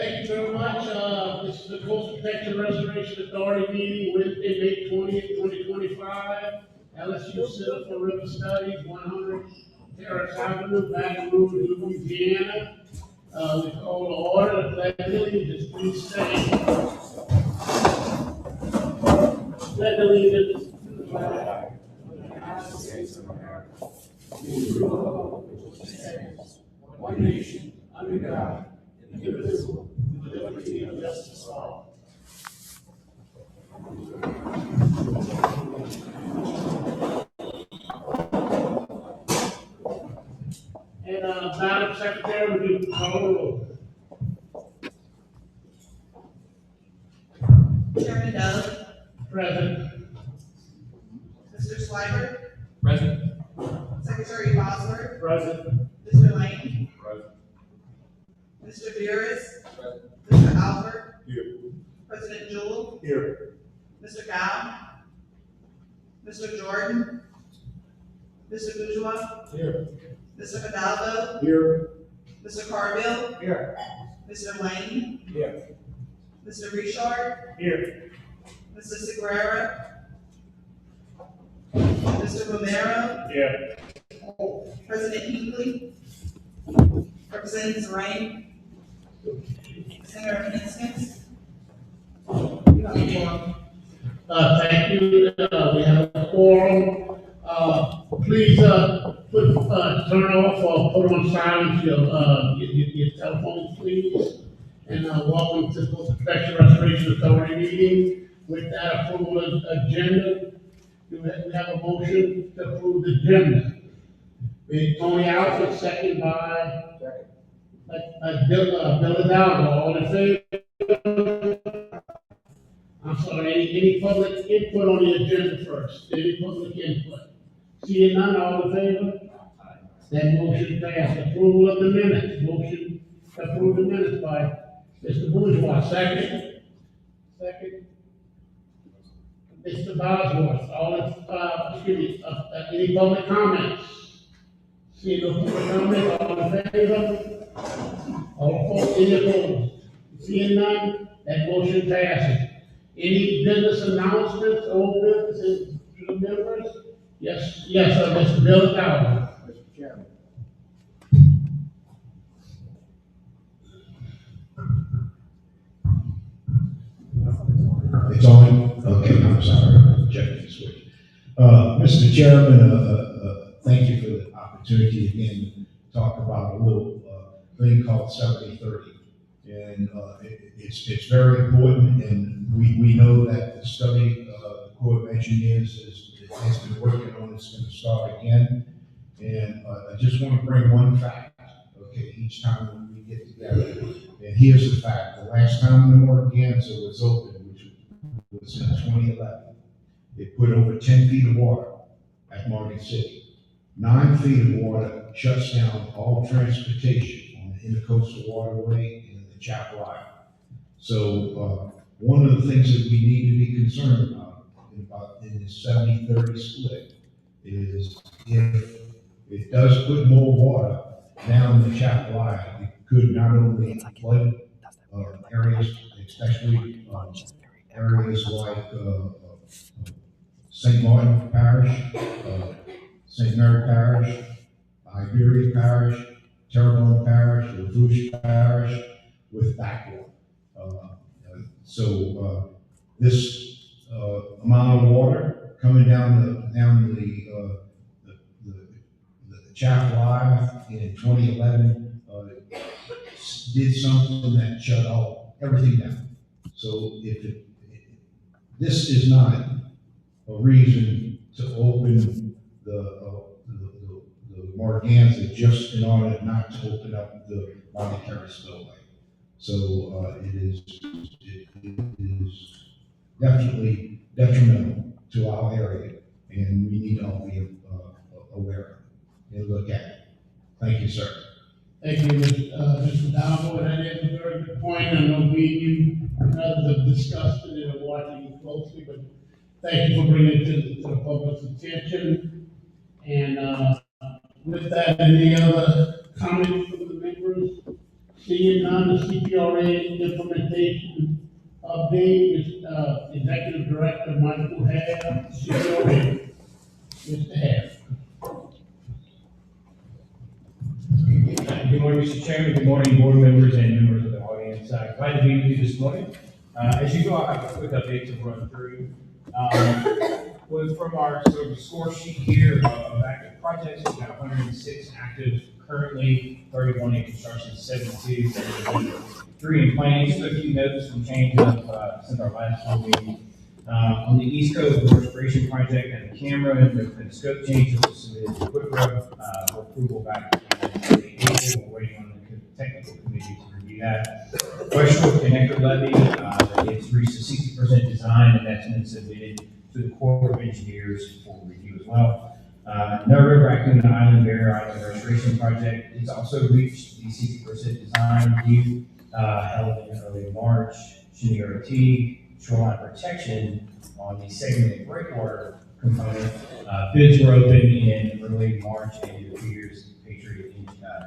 Thank you very much. This is the Coastal Protection Restoration Authority meeting, Wednesday, May 20th, 2025. LSU Center for River Studies, 100 Terrace Avenue, Baton Rouge, Louisiana. We call to order the pledge of allegiance. Please stand. Pledge allegiance to the flag of the United States of America, to the republic which stands one nation under God, indivisible, with liberty and justice for all. And Madam Secretary, would you call the roll? Chairman Dove, Present. Mr. Slider, Present. Secretary Bosworth, Present. Mr. Lane, Present. Mr. Beers, Present. Mr. Albert, Here. President Jewell, Here. Mr. Gow, Mr. Jordan, Mr. Bourgeois, Here. Mr. Hidalgo, Here. Mr. Carville, Here. Mr. Lane, Here. Mr. Richard, Here. Mr. Sequeira, Mr. Romero, Here. President Hinckley, Representative Zerine, Senator Hinskins. You have a forum. Thank you. We have a quorum. Please, turn off or put on silence your telephones, please. And, welcome to the Coastal Protection Restoration Authority meeting. With that approval of agenda, do we have a motion to approve the agenda? Tony Alford, second by Bill Hidalgo. All in favor? I'm sorry, any public input on the agenda first? Any public input? Seeing none, all in favor? That motion passed. Approval of the minutes. Motion to approve the minutes by Mr. Bourgeois. Second. Second. Mr. Bosworth. Any public comments? Seeing no public comments, all in favor? All opposed, any opposed? Seeing none, that motion passes. Any business announcements, old business to the members? Yes, Mr. Bill Hidalgo. Mr. Chairman. It's on? Okay, I'm sorry, checking the switch. Mr. Chairman, thank you for the opportunity again to talk about a little thing called 70/30. And it's very important, and we know that the study the Corps of Engineers has been working on. It's going to start again. And I just want to bring one fact, okay, each time we get together. And here's the fact. The last time the Morganza was open, which was in 2011, they put over 10 feet of water at Morgan City. 9 feet of water shuts down all transportation on the intercoastal waterway and the Chapel Island. So one of the things that we need to be concerned about in this 70/30 split is if it does put more water down the Chapel Island, it could not only flood areas, especially areas like St. Martin Parish, St. Mary Parish, Iberia Parish, Terrebonne Parish, Lafourche Parish, with backwater. So this amount of water coming down the Chapel Island in 2011 did something that shut everything down. So this is not a reason to open the Morganza just in order not to open up the monetary spillway. So it is definitely detrimental to our area, and we need to all be aware and look at it. Thank you, sir. Thank you, Mr. Hidalgo. That is a very good point. I know you and others have discussed it and are watching it closely, but thank you for bringing it to the public's attention. And with that, any other comments from the members? Seeing none, the CPRA implementation update, Executive Director Michael Hare, CPRA. Mr. Hare. Good morning, Mr. Chairman. Good morning, board members and members of the audience. Glad to be with you this morning. As usual, I have a quick update to run through. From our sort of score sheet here of active projects, we've got 106 active currently, 31 in construction, 72, 3 in planning. Just a few notes from change up since our last board meeting. On the East Coast, the restoration project and the camera, there's been a scope change that was submitted to CPRA for approval back in April. We're waiting on the technical committee to review that. West Shore Connector Levy, it's reached a 60% design, and that's been submitted to the Corps of Engineers for review as well. Narrow Raccoon Island Barrier Island Restoration Project, it's also reached the 60% design review held in early March. Chenier T, shoreline protection on the segmented breakwater component. Bids were open in early March, and it appears Patriot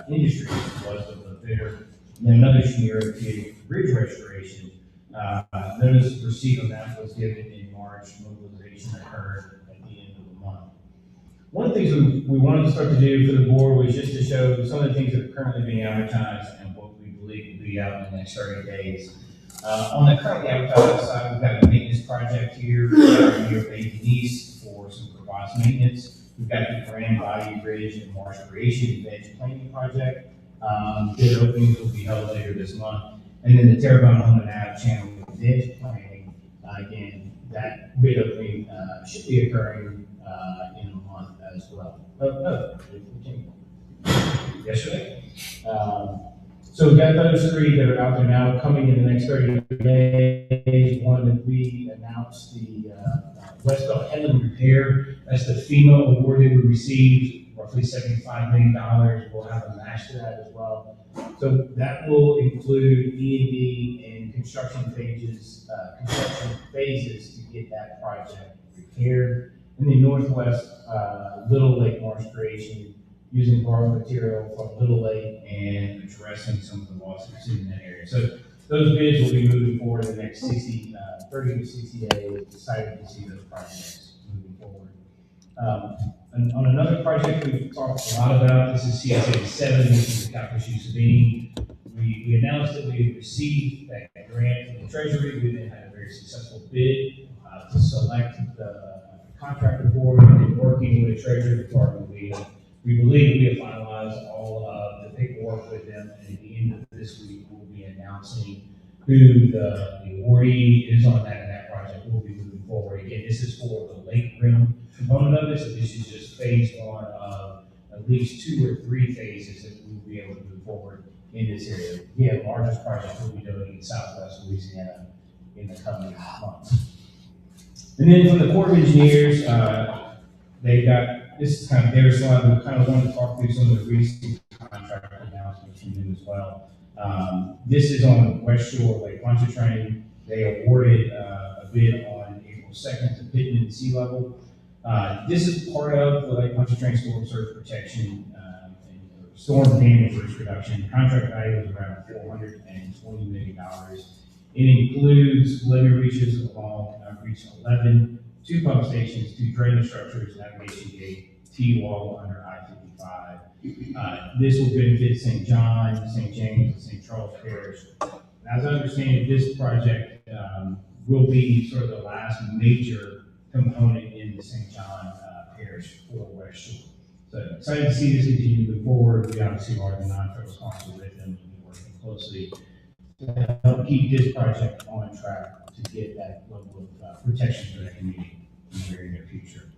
Industries was the bidder. And then another Chenier T bridge restoration. Notice of receipt on that was given in March. Mobilization occurred at the end of the month. One of the things we wanted to start to do for the board was just to show some of the things that are currently being advertised and what we believe will be out in the next 30 days. On the currently advertised side, we've got a maintenance project here near Bay East for some crevasse maintenance. We've got the Grand Bayou Bridge and Marsh Creation Edge Planning Project. Bid openings will be held later this month. And then the Terrebonne Home and Ave Channel Edge Planning, again, that bid opening should be occurring in a month as well. Yesterday. So we've got those 3 that are out there now, coming in the next 30 days. One that we announced, the West Belt Headland Repair. That's the FEMA award that we received, roughly $75 million. We'll have a match to that as well. So that will include E&D and construction phases to get that project repaired. In the Northwest, Little Lake Marsh Creation, using borrowed material from Little Lake and addressing some of the losses in that area. So those bids will be moving forward in the next 30 to 60 days. Excited to see those projects moving forward. And on another project we've talked a lot about, this is CS87, this is the Calcasieu Sabine. We announced that we had received that grant from the Treasury. We then had a very successful bid to select the contractor board and working with the Treasury Department. We believe we have finalized all of the paperwork with them, and at the end of this week, we'll be announcing who the awardee is on that project. We'll be moving forward. Again, this is for the Lake Rim component of this, so this is just phase 1 of at least 2 or 3 phases that we will be able to move forward in this area. Again, the largest project we'll be doing in Southwest Louisiana in the coming months. And then from the Corps of Engineers, they've got, this is kind of their slide. We kind of want to talk through some of the recent contract announcements from them as well. This is on West Shore Lake Pontchartrain. They awarded a bid on April 2nd to Pittman Sea Level. This is part of the Lake Pontchartrain Storm Surge Protection and Storm Damage Risk Reduction. The contract value is around $420 million. It includes levee reaches along Reach 11, 2 pump stations, 2 drainage structures, navigation gate, T-wall under I-55. This will benefit St. John, St. James, and St. Charles Parish. As I understand it, this project will be sort of the last major component in the St. John Parish for West Shore. So excited to see this continue to move forward. We obviously are the non-federal sponsor with them, and we're working closely to help keep this project on track to get that level of protection for that community in the very near future.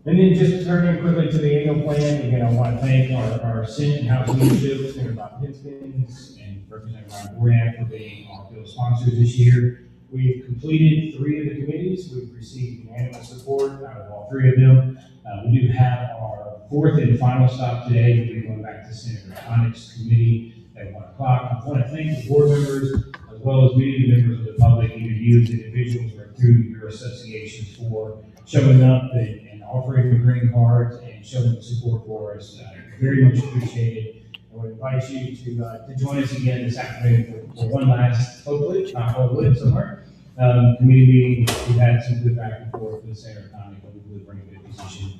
And then just turning quickly to the annual plan, again, I want to thank our Senate and House leadership, Senator Bob Pinskins and Representative Ryan Boriak for being our bill sponsors this year. We've completed 3 of the committees. We've received unanimous support out of all 3 of them. We do have our 4th and final stop today. We'll be going back to Senator Connick's committee at 1 o'clock. I want to thank the board members as well as many of the members of the public, either you as individuals or through your associations, for showing up and offering the green cards and showing the support for us. Very much appreciated. I would invite you to join us again this afternoon for one last, hopefully, somewhere, committee meeting. We've had some good back and forth with Senator Conley, but we're in a good position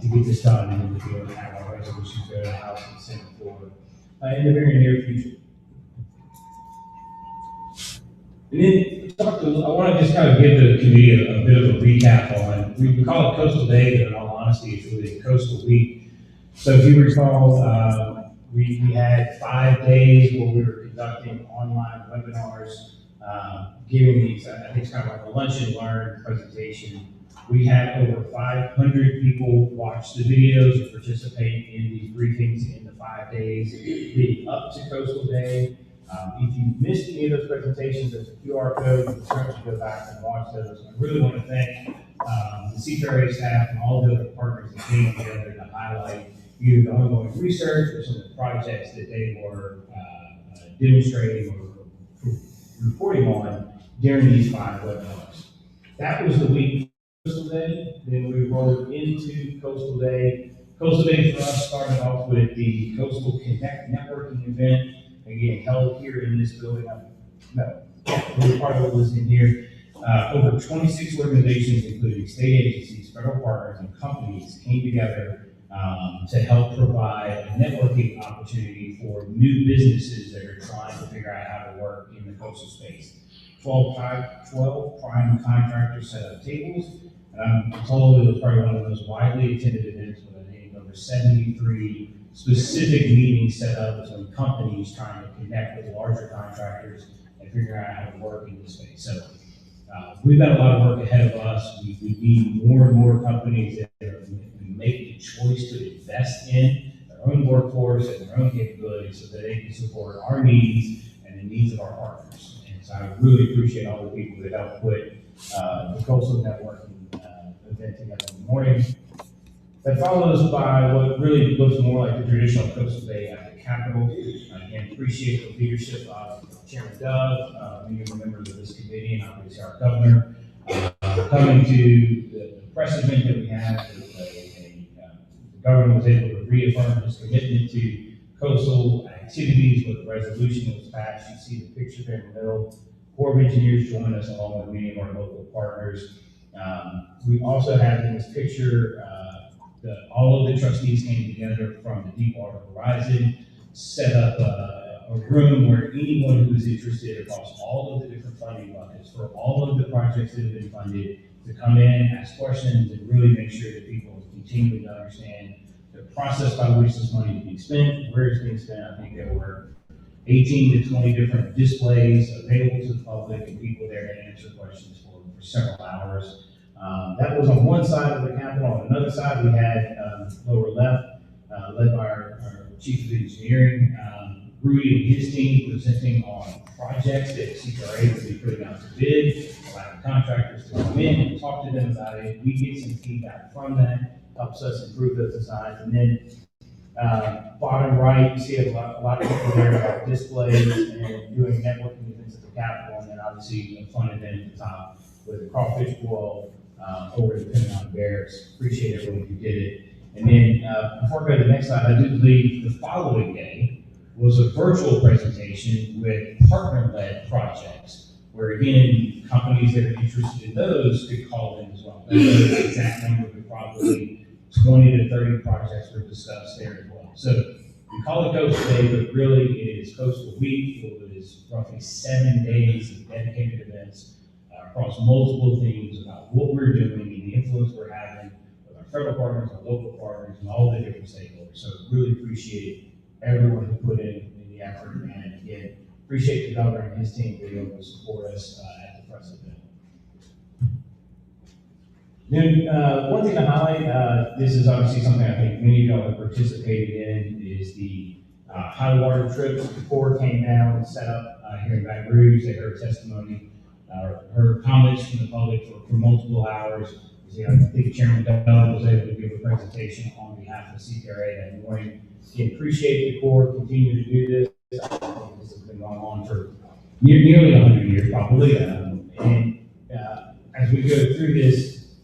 to get this done and then to be able to have our resolutions go to the House and Senate for in the very near future. And then I want to just kind of give the committee a bit of a recap on, we call it Coastal Day, but in all honesty, it's really a Coastal Week. So if you recall, we had 5 days where we were conducting online webinars, giving these, I think it's kind of like a lunch and learn presentation. We had over 500 people watch the videos and participate in these briefings in the 5 days leading up to Coastal Day. If you missed any of those presentations, there's a QR code. You can certainly go back and watch those. I really want to thank the CPRA staff and all the other partners that came together to highlight either the ongoing research or some of the projects that they were demonstrating or reporting on during these 5 webinars. That was the week of Coastal Day. Then we rolled into Coastal Day. Coastal Day for us started off with the Coastal Connect networking event, again, held here in this building. Part of it was in here. Over 26 organizations, including state agencies, federal partners, and companies came together to help provide a networking opportunity for new businesses that are trying to figure out how to work in the coastal space. 12 prime contractors set up tables, and I'm told it was probably one of the most widely attended events with I think over 73 specific meetings set up between companies trying to connect with larger contractors and figure out how to work in this space. So we've got a lot of work ahead of us. We need more and more companies that are making the choice to invest in their own workforce and their own capabilities so that they can support our needs and the needs of our partners. And so I really appreciate all the people that helped put the Coastal Networking event together in the morning. That follows by what really looks more like the traditional Coastal Day at the Capitol. Again, appreciate the leadership of Chairman Dove, many of the members of this committee, and obviously our governor, coming to the press event that we had. The governor was able to reaffirm his commitment to coastal activities with the resolution that was passed. You see the picture there in the middle. Corps of Engineers joined us along with many of our local partners. We also have in this picture all of the trustees came together from the Deepwater Horizon, set up a room where anyone who is interested across all of the different funding buckets for all of the projects that have been funded to come in, ask questions, and really make sure that people continue to understand the process by which this money is being spent, where it's being spent. I think there were 18 to 20 different displays available to the public and people there to answer questions for several hours. That was on one side of the Capitol. On another side, we had lower left, led by our Chief of Engineering, Rudy and his team presenting on projects that CPRA would be putting out to bid, allowing contractors to come in and talk to them about it. We get some feedback from that, helps us improve those designs. And then bottom right, you see a lot of people there about displays and doing networking events at the Capitol, and then obviously a fun event at the top with the crawfish boil over the Pentagon Barracks. Appreciate everyone who did it. And then before I go to the next slide, I do believe the following day was a virtual presentation with partner-led projects, where again, companies that are interested in those could call in as well. The exact number, but probably 20 to 30 projects were discussed there as well. So we call it Coastal Day, but really it is Coastal Week. It is roughly 7 days of dedicated events across multiple themes about what we're doing and the influence we're having with our federal partners, our local partners, and all the different stakeholders. So really appreciate everyone who put in the effort, and again, appreciate the governor and his team being able to support us at the press event. Then one thing to highlight, this is obviously something I think many of y'all have participated in, is the high water trips. The Corps came down and set up here in Baton Rouge. They heard testimony, heard comments from the public for multiple hours. I think Chairman Dove was able to give a presentation on behalf of CPRA that morning. Again, appreciate the Corps continue to do this. I think this has been going on for nearly 100 years, probably. As we go through this,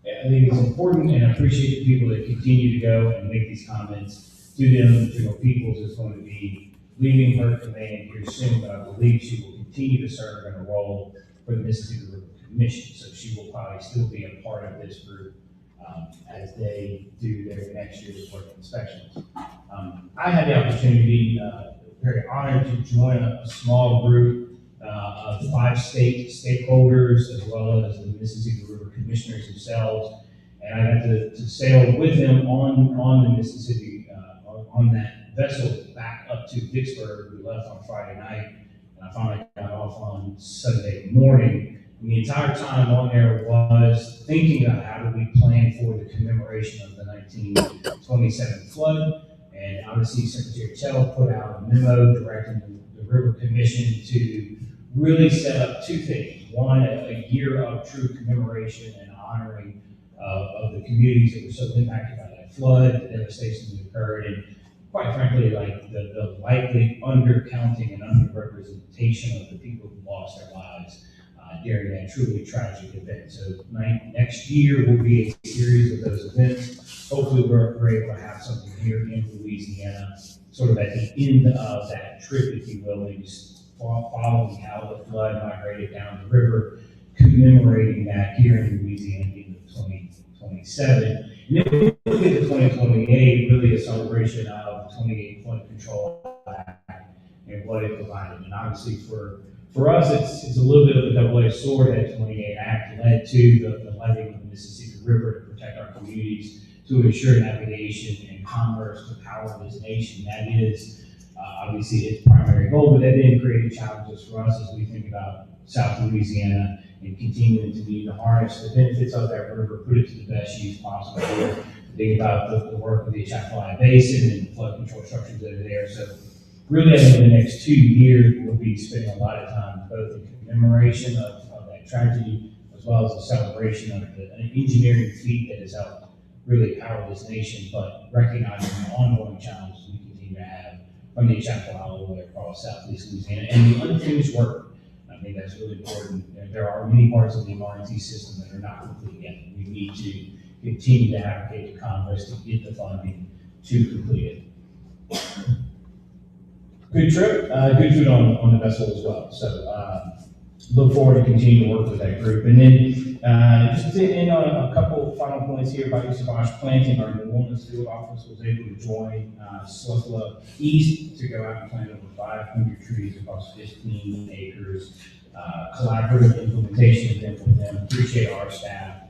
I think it's important, and I appreciate the people that continue to go and make these comments. to them. General Peoples is going to be leaving her command here soon, but I believe she will continue to serve in a role for the Mississippi River Commission. So she will probably still be a part of this group as they do their next year's work inspections. I had the opportunity, very honored to join a small group of 5 state stakeholders as well as the Mississippi River Commissioners themselves. And I got to sail with them on the Mississippi, on that vessel back up to Vicksburg. We left on Friday night, and I finally got off on Sunday morning. And the entire time on there was thinking about how do we plan for the commemoration of the 1927 flood. And obviously Secretary Tell put out a memo directing the River Commission to really set up 2 things. One, a year of true commemoration and honoring of the communities that were so impacted by that flood, the devastation that occurred, and quite frankly, like the likely undercounting and underrepresentation of the people who lost their lives during that truly tragic event. So next year will be a series of those events. Hopefully we're able to have something here in Louisiana, sort of at the end of that trip, if you will, maybe following how the flood migrated down the river, commemorating that here in Louisiana in 2027. And then we look at the 2028, really a celebration of the 28 Flood Control Act and what it provided. And obviously for us, it's a little bit of a double-edged sword. That 28 Act led to the leveeing of the Mississippi River to protect our communities, to ensure navigation and commerce, to power this nation. That is obviously its primary goal, but that didn't create challenges for us as we think about South Louisiana and continuing to need to harness the benefits of that river, put it to the best use possible. Think about the work of the Atchafalaya Basin and the flood control structures that are there. So really, I think in the next 2 years, we'll be spending a lot of time both in commemoration of that tragedy, as well as the celebration of an engineering feat that has helped really power this nation, but recognizing the ongoing challenges we continue to have from the Atchafalaya all the way across Southeast Louisiana and the unfinished work. I think that's really important. There are many parts of the MRT system that are not complete yet. We need to continue to advocate to Congress to get the funding to complete it. Good trip, good food on the vessel as well. So look forward to continuing to work with that group. And then just to end on a couple of final points here about Savage Planting, our New Orleans field office was able to join SLUFLA East to go out and plant over 500 trees across 15 acres. Collaborative implementation event with them. Appreciate our staff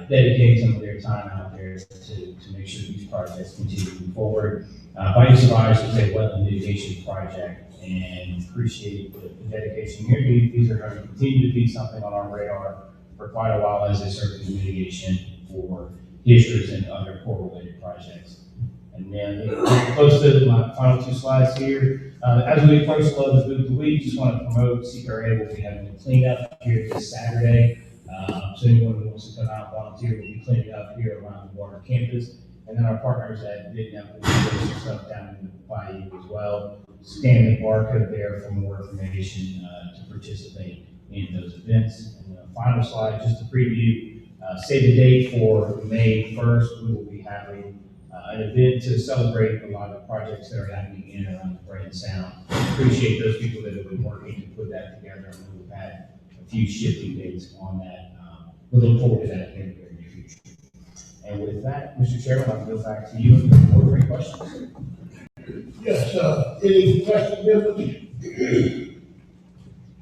dedicating some of their time out there to make sure these projects continue to move forward. Savage is a wetland mitigation project, and appreciate the dedication here. These are going to continue to be something on our radar for quite a while as they serve as mitigation for districts and other core-related projects. And then close to my final 2 slides here. As we approach the Booth of the Week, just want to promote CPRA will be having a cleanup here this Saturday. So anyone who wants to come out and volunteer will be cleaning up here around the water campus. And then our partners at Vietnam will be doing some stuff down in the bayou as well. Scan the barcode there for more information to participate in those events. And the final slide, just to preview, save the date for May 1st. We will be having an event to celebrate a lot of the projects that are happening in and around the Brayton Sound. Appreciate those people that have been working to put that together. I know we've had a few shifting dates on that. We look forward to that in the very near future. And with that, Mr. Chairman, I'll go back to you for any questions. Yes, any questions, members?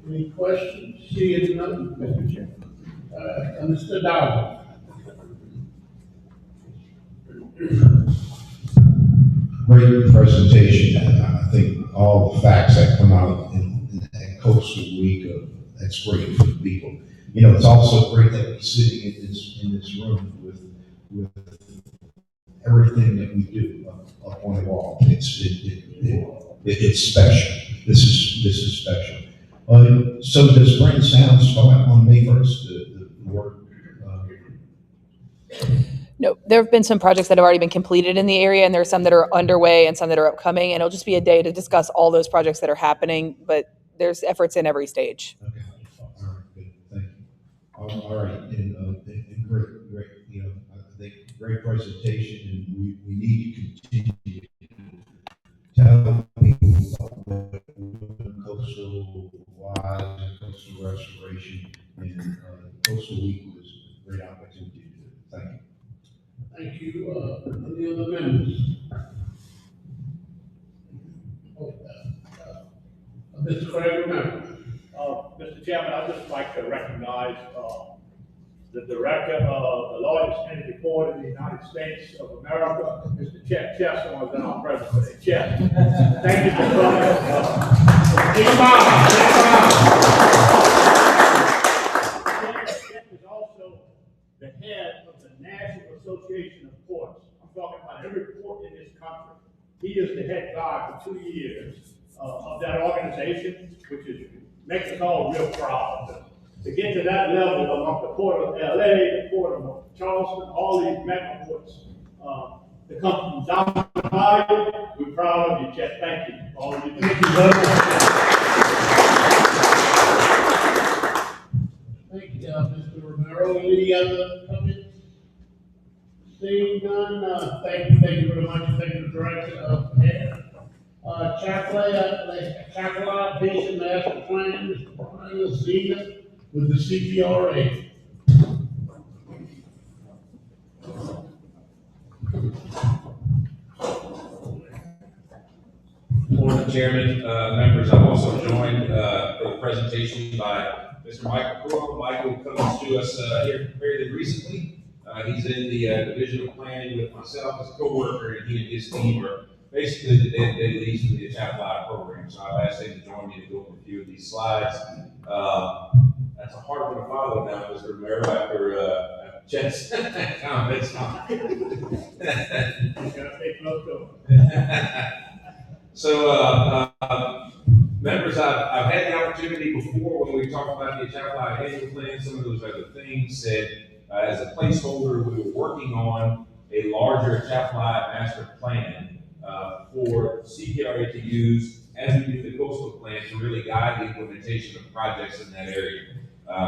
Any questions? Seeing none, Mr. Chairman. Mr. Dowd. Great presentation, and I think all the facts that come out in that coastal week, that's great for the people. You know, it's also great that we're sitting in this room with everything that we do up on the wall. It's special. This is special. So does Brayton Sound start on May 1st? The work. No, there have been some projects that have already been completed in the area, and there are some that are underway and some that are upcoming. And it'll just be a day to discuss all those projects that are happening. But there's efforts in every stage. Okay. All right. Good. Thank you. All right. And great. You know, I think great presentation, and we need to continue restoration, and Coastal Week was a great opportunity to do it. Thank you. Thank you. Any other members? Mr. Craig, remember. Mr. Chairman, I'd just like to recognize, the director of the largest energy port in the United States of America, Mr. Chet Chester, was our president. Chet, thank you for coming. Take a bow. Chet is also the head of the National Association of Ports. I'm talking about every port in this country. He is the head guy for 2 years of that organization, which makes us all real proud. To get to that level among the port of LA, the port of Charleston, all these mega ports, to come from down the valley, we're proud of you, Chet. Thank you for all you do. Thank you very much. Thank you, Mr. Romero. Any other comments? Seeing none, thank you very much. Thank you, Director of Air. CPRA Basin Master Plan, Brian Zena with the CPRA. Morning, Chairman, members. I'm also joined for the presentation by Mr. Michael Crowe. Michael comes to us here fairly recently. He's in the Division of Planning with myself as a co-worker, and he and his team are basically the day-to-day leads for the CPRA program. So I've asked him to join me to go over a few of these slides. That's a hard one to follow now, Mr. Romero, after Chet's comments. So, members, I've had the opportunity before when we talked about the CPRA annual plan, some of those other things, said as a placeholder, we were working on a larger CPRA master plan for CPRA to use as we do the coastal plan to really guide the implementation of projects in that area.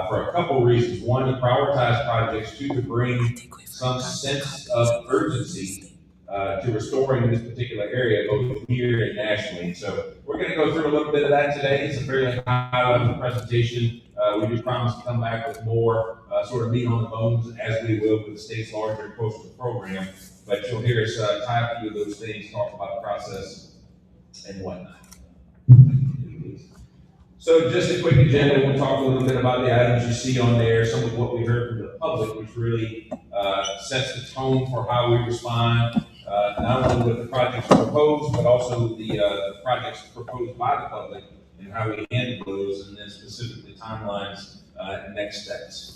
For a couple of reasons. One, to prioritize projects. Two, to bring some sense of urgency to restoring this particular area, both here and nationally. So we're going to go through a little bit of that today. It's a fairly high-level presentation. We do promise to come back with more sort of meat on the bones, as we will with the state's larger coastal program. But you'll hear us tie a few of those things, talk about the process and whatnot. So just a quick agenda. We'll talk a little bit about the items you see on there, some of what we heard from the public, which really sets the tone for how we respond, not only with the projects proposed, but also the projects proposed by the public and how we handle those, and then specifically timelines and next steps.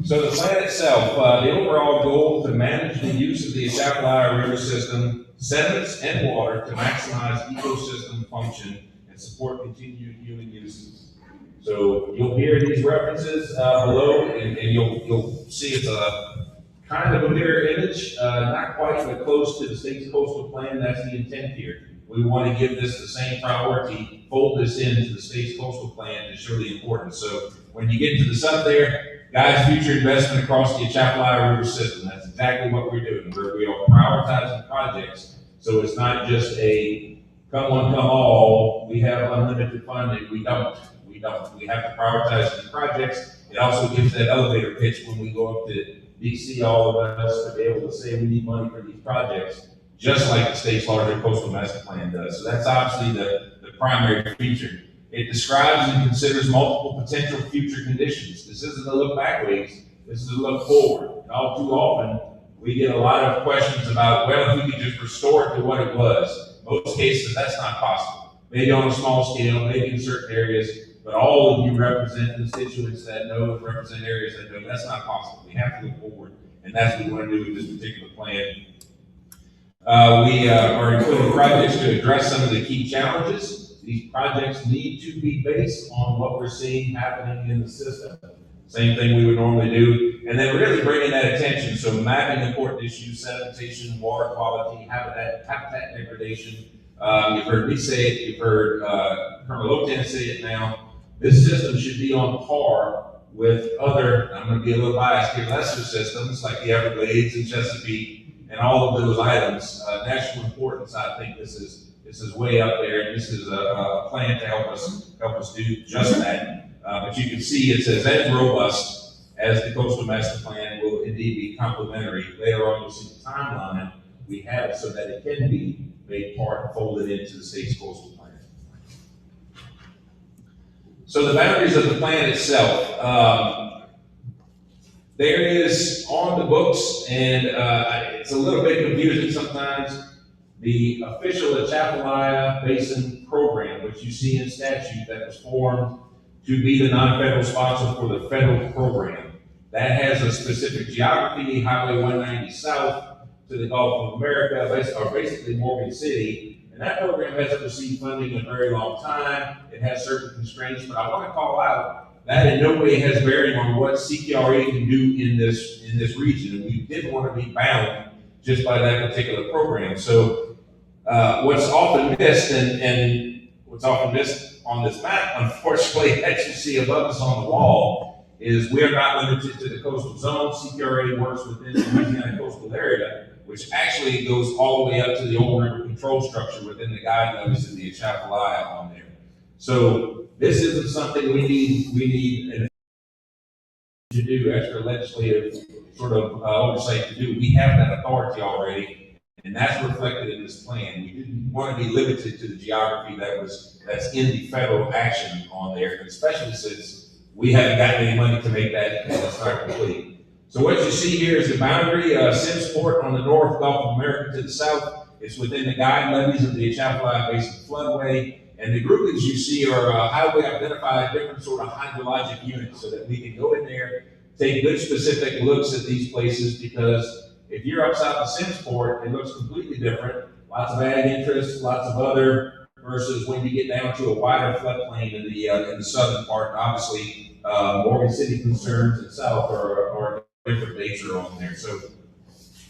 So the plan itself, the overall goal to manage the use of the Atchafalaya River system, sediments and water to maximize ecosystem function and support continued human uses. So you'll hear these references below, and you'll see it's a kind of a mirror image, not quite but close to the state's coastal plan. That's the intent here. We want to give this the same priority, fold this into the state's coastal plan to show the importance. So when you get to the sub there, guys, future investment across the Atchafalaya River system. That's exactly what we're doing. We are prioritizing projects, so it's not just a come one, come all. We have unlimited funding. We don't. We have to prioritize these projects. It also gives that elevator pitch when we go up to DC, all of us, to be able to say we need money for these projects, just like the state's larger coastal master plan does. So that's obviously the primary feature. It describes and considers multiple potential future conditions. This isn't a look backwards, this is a look forward. And all too often, we get a lot of questions about, well, if we could just restore it to what it was. Most cases, that's not possible. Maybe on a small scale, maybe in certain areas, but all of you represent constituents that know and represent areas that know that's not possible. We have to look forward, and that's what we want to do with this particular plan. We are including projects to address some of the key challenges. These projects need to be based on what we're seeing happening in the system. Same thing we would normally do. And then really bringing that attention. So mapping important issues, sedimentation, water quality, habitat degradation. You've heard me say it, you've heard Colonel Lieutenant say it now. This system should be on par with other, I'm going to be a little biased here, lesser systems like the Everglades and Chesapeake and all of those items. National importance, I think this is This is way up there, and this is a plan to help us do just that. But you can see it says as robust as the coastal master plan will indeed be complementary. Later on, you'll see the timeline we have it so that it can be made part and folded into the state's coastal plan. So the boundaries of the plan itself, there is on the books, and it's a little bit confusing sometimes, the official Atchafalaya Basin Program, which you see in statute that was formed to be the non-federal sponsor for the federal program. That has a specific geography, Highway 190 South to the Gulf of America, or basically Morgan City. And that program hasn't received funding in a very long time. It has certain constraints, but I want to call out that in no way has bearing on what CPRA can do in this region. And we didn't want to be bound just by that particular program. So what's often missed, and what's often missed on this map, unfortunately, that you see above us on the wall, is we are not limited to the coastal zone. CPRA works within the Louisiana coastal area, which actually goes all the way up to the old river control structure within the guide levees of the Atchafalaya on there. So this isn't something we need to do extra legislative sort of oversight to do. We have that authority already, and that's reflected in this plan. We didn't want to be limited to the geography that's in the federal action on there, especially since we haven't gotten any money to make that, and it's not complete. So what you see here is the boundary, Simmsport on the north, Gulf of America to the south. It's within the guide levees of the Atchafalaya Basin floodway. And the groupings you see are how we identify different sort of hydrologic units so that we can go in there, take good specific looks at these places, because if you're up south of Simmsport, it looks completely different. Lots of ag interests, lots of other, versus when you get down to a wider floodplain in the southern part. And obviously, Morgan City concerns itself are different nature on there. So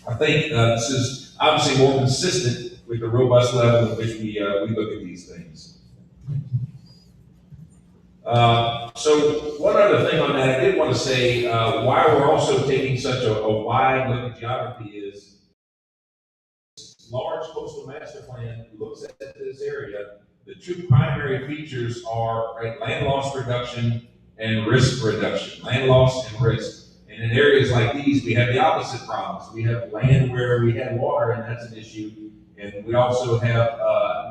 I think this is obviously more consistent with the robust level in which we look at these things. So one other thing on that, I did want to say why we're also taking such a wide look at geography is large coastal master plan looks at this area. The two primary features are land loss reduction and risk reduction. Land loss and risk. And in areas like these, we have the opposite problems. We have land where we have water, and that's an issue. And we also have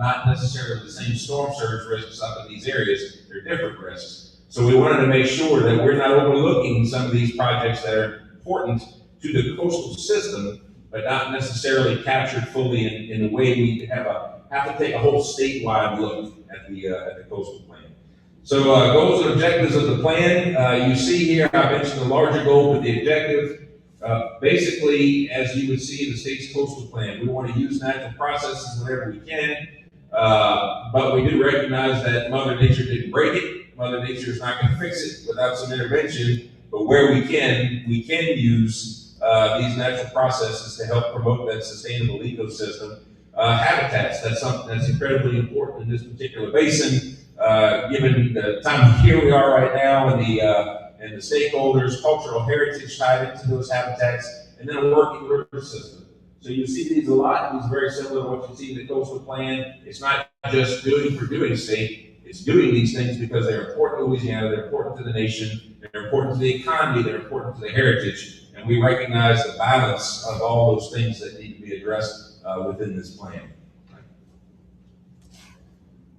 not necessarily the same storm surge risks up in these areas. They're different risks. So we wanted to make sure that we're not overlooking some of these projects that are important to the coastal system, but not necessarily captured fully in the way we have to take a whole statewide look at the coastal plan. So goals and objectives of the plan. You see here, I mentioned the larger goal with the objective. Basically, as you would see in the state's coastal plan, we want to use natural processes whenever we can, but we do recognize that Mother Nature didn't break it. Mother Nature is not going to fix it without some intervention, but where we can use these natural processes to help promote that sustainable ecosystem. Habitats, that's something that's incredibly important in this particular basin, given the time of year we are right now and the stakeholders, cultural heritage tied into those habitats, and then a working river system. So you see these a lot. These are very similar to what you see in the coastal plan. It's not just doing for doing sake. It's doing these things because they're important to Louisiana, they're important to the nation, they're important to the economy, they're important to the heritage, and we recognize the balance of all those things that need to be addressed within this plan.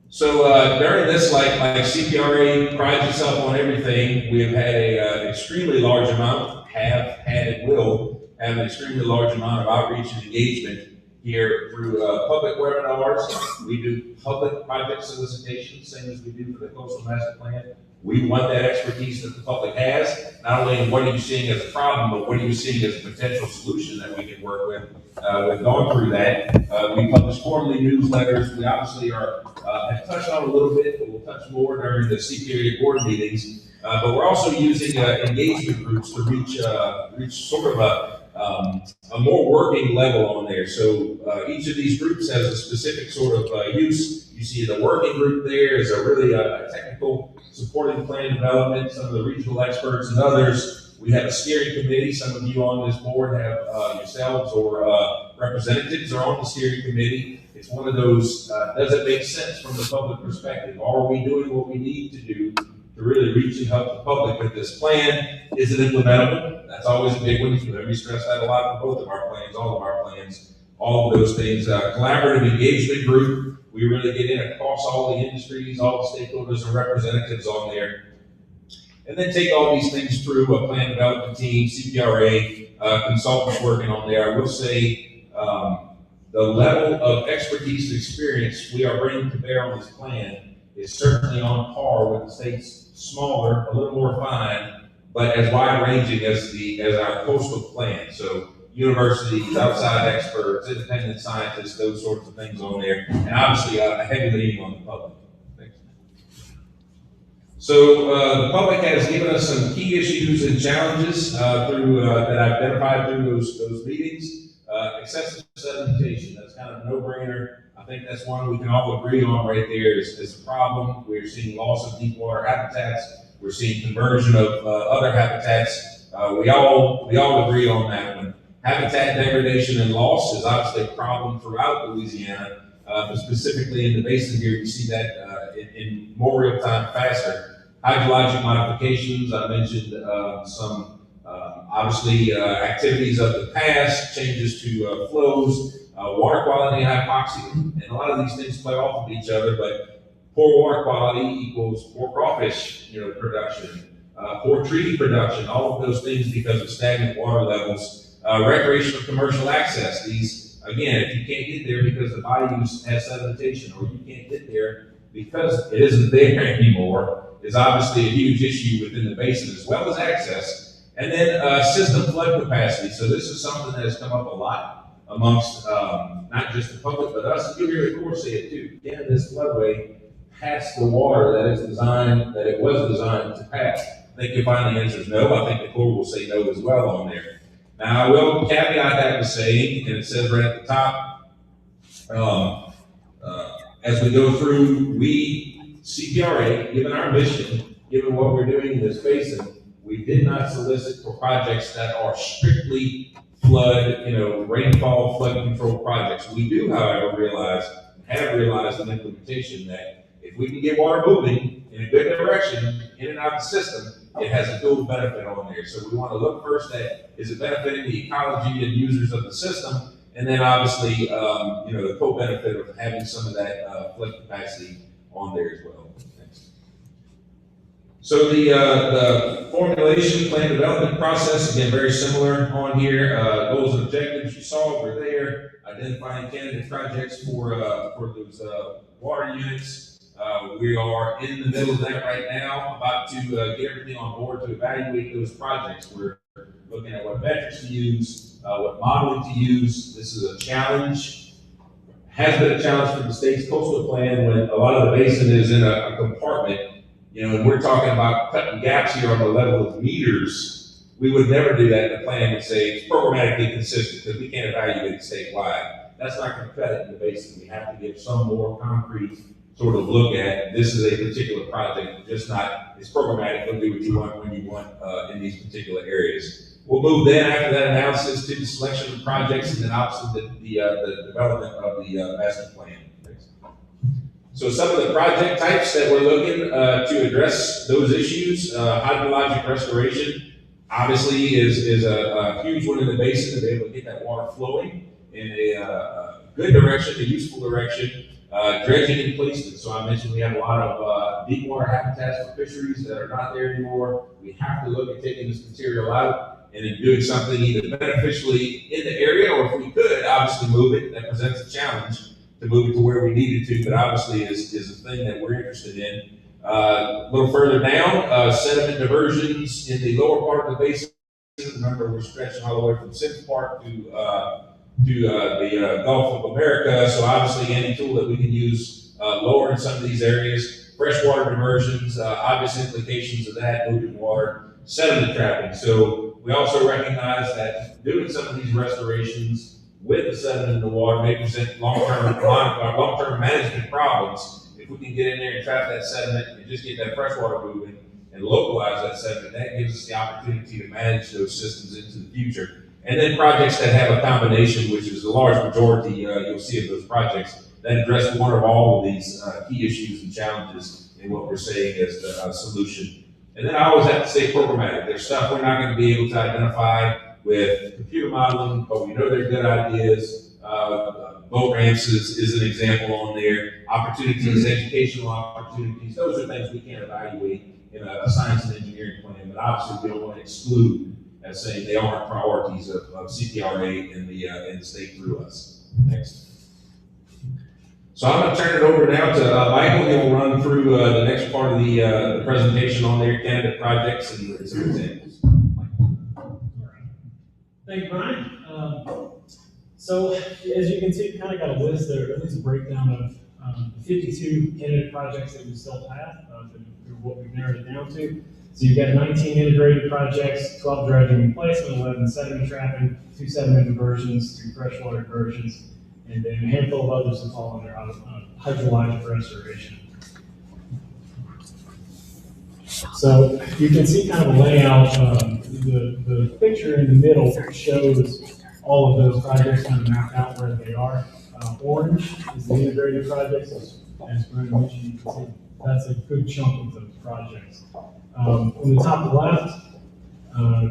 So during this, like CPRA prides itself on everything, we have had an extremely large amount, have had and will have an extremely large amount of outreach and engagement here through public webinars. We do public project solicitations, same as we do for the Coastal Master Plan. We want that expertise that the public has, not only in what are you seeing as a problem, but what are you seeing as a potential solution that we can work with. We've gone through that. We publish quarterly newsletters. We obviously have touched on a little bit, but we'll touch more during the CPRA board meetings. But we're also using engagement groups to reach sort of a more working level on there. So each of these groups has a specific sort of use. You see the working group there is a really technical supporting plan development, some of the regional experts and others. We have a steering committee. Some of you on this board have yourselves or representatives are on the steering committee. It's one of those, does it make sense from the public perspective? Are we doing what we need to do to really reach and help the public with this plan? Is it implementable? That's always a big one. We stress that a lot for both of our plans, all of our plans, all of those things. Collaborative engagement group, we really get in across all the industries, all the stakeholders and representatives on there. And then take all these things through a plan development team, CPRA, consultants working on there. I will say the level of expertise and experience we are bringing to bear on this plan is certainly on par with the state's smaller, a little more refined, but as wide-ranging as our coastal plan. So universities, outside experts, independent scientists, those sorts of things on there, and obviously a heavy leaning on the public. So the public has given us some key issues and challenges through that I've identified through those meetings. Excessive sedimentation, that's kind of a no-brainer. I think that's one we can all agree on right there is a problem. We're seeing loss of deep water habitats. We're seeing conversion of other habitats. We all agree on that one. Habitat degradation and loss is obviously a problem throughout Louisiana, but specifically in the basin here, you see that in more real time faster. Hydrologic modifications, I mentioned some obviously activities of the past, changes to flows, water quality, hypoxia, and a lot of these things play off of each other, but poor water quality equals poor crawfish production, poor treaty production, all of those things because of stagnant water levels. Recreational commercial access, these, again, if you can't get there because the bayous has sedimentation, or you can't get there because it isn't there anymore, is obviously a huge issue within the basin, as well as access. And then system flood capacity. So this is something that has come up a lot amongst not just the public, but us. You hear the Corps say it too. Can this floodway pass the water that it was designed to pass? I think you'll find the answer is no. I think the Corps will say no as well on there. Now I will caveat that with saying, and it says right at the top, as we go through, we CPRA, given our mission, given what we're doing in this basin, we did not solicit for projects that are strictly flood, rainfall flood control projects. We do, however, have realized in implementation that if we can get water moving in a good direction in and out of the system, it has a dual benefit on there. So we want to look first at, is it benefiting the ecology and users of the system? And then obviously, the co-benefit of having some of that flood capacity on there as well. Thanks. So the formulation plan development process, again, very similar on here. Goals and objectives you saw were there. Identifying candidate projects for those water units. We are in the middle of that right now, about to get everything on board to evaluate those projects. We're looking at what metrics to use, what modeling to use. This is a challenge. Has been a challenge for the state's coastal plan when a lot of the basin is in a compartment, and we're talking about cutting gaps here on the level of meters. We would never do that in the plan and say it's programmatically consistent because we can't evaluate it statewide. That's not going to cut it in the basin. We have to give some more concrete sort of look at, this is a particular project, just not, it's programmatic, you'll do what you want when you want in these particular areas. We'll move then after that analysis to the selection of projects and then obviously the development of the master plan. So some of the project types that we're looking to address those issues, hydrologic restoration obviously is a huge one in the basin to be able to get that water flowing in a good direction, a useful direction. Dredging and placement. So I mentioned we have a lot of deep water habitats for fisheries that are not there anymore. We have to look at taking this material out and then doing something either beneficially in the area, or if we could, obviously move it. That presents a challenge to move it to where we need it to, but obviously is a thing that we're interested in. A little further down, sediment diversions in the lower part of the basin. Remember, we're stretching all the way from Sims Park to the Gulf of America. So obviously any tool that we can use lower in some of these areas. Freshwater diversions, obvious implications of that, moving water, sediment trapping. So we also recognize that doing some of these restorations with the sediment in the water may present long-term management problems. If we can get in there and trap that sediment and just get that freshwater moving and localize that sediment, that gives us the opportunity to manage those systems into the future. And then projects that have a combination, which is the large majority you'll see of those projects, that address one or all of these key issues and challenges in what we're saying as the solution. And then I always have to say programmatic. There's stuff we're not going to be able to identify with computer modeling, but we know they're good ideas. Boat ramps is an example on there. Opportunities, educational opportunities, those are things we can't evaluate in a science and engineering plan, but obviously we don't want to exclude as saying they aren't priorities of CPRA in the state through us. Next. So I'm going to turn it over now to Michael. He'll run through the next part of the presentation on their candidate projects and some examples. Thank you, Brian. So as you can see, we kind of got a list there, at least a breakdown of 52 candidate projects that we still have, what we've narrowed it down to. So you've got 19 integrated projects, 12 dredging replacement, 11 sediment trapping, 2 sediment diversions, 2 freshwater diversions, and then a handful of others that fall under hydrologic restoration. So you can see kind of a layout. The picture in the middle shows all of those projects kind of mapped out where they are. Orange is the integrated projects, as Brian mentioned. You can see that's a good chunk of those projects. On the top left,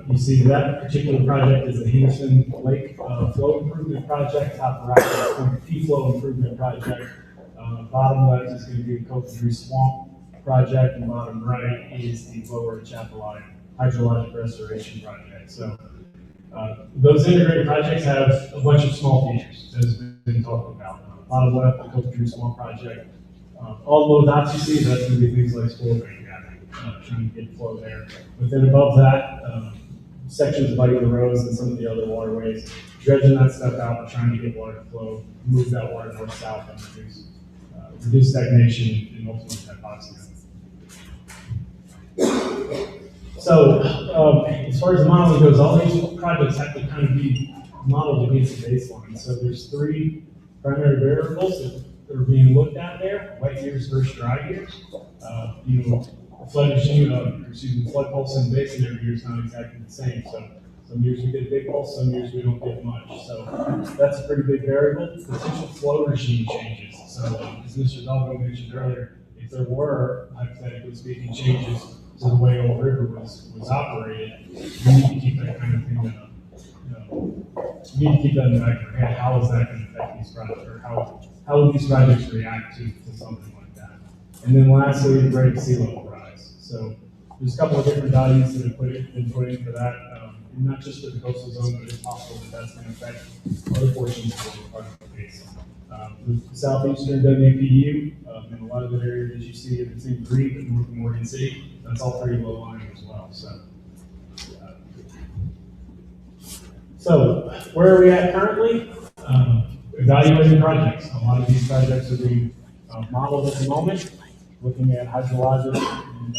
you see that particular project is the Henderson Lake Flow Improvement Project. Top right is the P Flow Improvement Project. Bottom left is going to be the Coconut Swamp Project, and bottom right is the Lower Chapelline Hydrologic Restoration Project. So those integrated projects have a bunch of small features, as has been talked about. Bottom left, the Coconut Swamp Project. All the little dots you see, that's going to be things like spoil drain gathering, trying to get flow there. But then above that, sections of like the roads and some of the other waterways, dredging that stuff out and trying to get water to flow, move that water north-south and reduce stagnation and ultimately hypoxia. So, as far as the modeling goes, all these projects have to kind of be modeled against a baseline. So there's 3 primary variables that are being looked at there: wet years versus dry years. Flood pulse in the basin every year is not exactly the same. So some years we get a big pulse, some years we don't get much. So that's a pretty big variable. Potential flow regime changes. So as Mr. Delvin mentioned earlier, if there were, hypothetically speaking, changes to the way Old River was operated, we need to keep that kind of thing we need to keep that in the back of our head. How is that going to affect these projects, or how will these projects react to something like that? And then lastly, the rate of sea level rise. So there's a couple of different values that have been put in for that, and not just for the coastal zone, but it's possible that that's going to affect other portions of the part of the basin. The southeastern WPU, and a lot of the area that you see, it's in green, but north of Morgan City, that's all pretty low lying as well. So where are we at currently? Evaluating projects. A lot of these projects are being modeled at the moment, looking at hydrologic and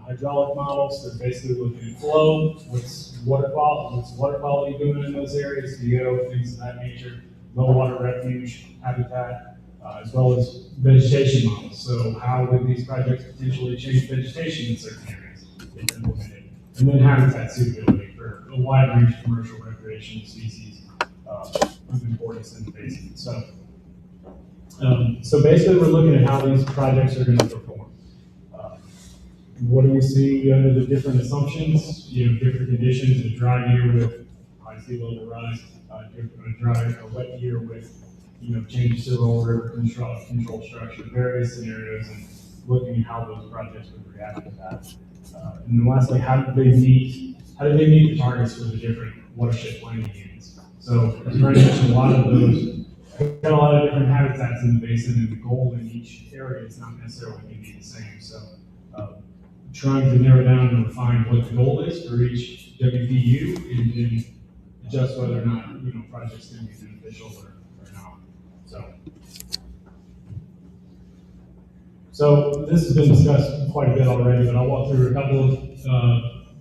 hydraulic models. They're basically looking at flow, what's water quality doing in those areas, things of that nature, low water refuge, habitat, as well as vegetation models. So how would these projects potentially change vegetation in certain areas if implemented? And then habitat suitability for a wide range of commercial recreation species of importance in the basin. So basically we're looking at how these projects are going to perform. What do we see under the different assumptions? Different conditions: a dry year with high sea level rise, a wet year with changes to the Old River control structure, various scenarios, and looking at how those projects would react to that. And then lastly, how do they meet the targets for the different watershed planning units? So as Brian mentioned, a lot of those got a lot of different habitats in the basin, and the goal in each area is not necessarily going to be the same. So trying to narrow down and refine what the goal is for each WPU, and then adjust whether or not projects can be beneficial or not. So this has been discussed quite a bit already, but I'll walk through a couple of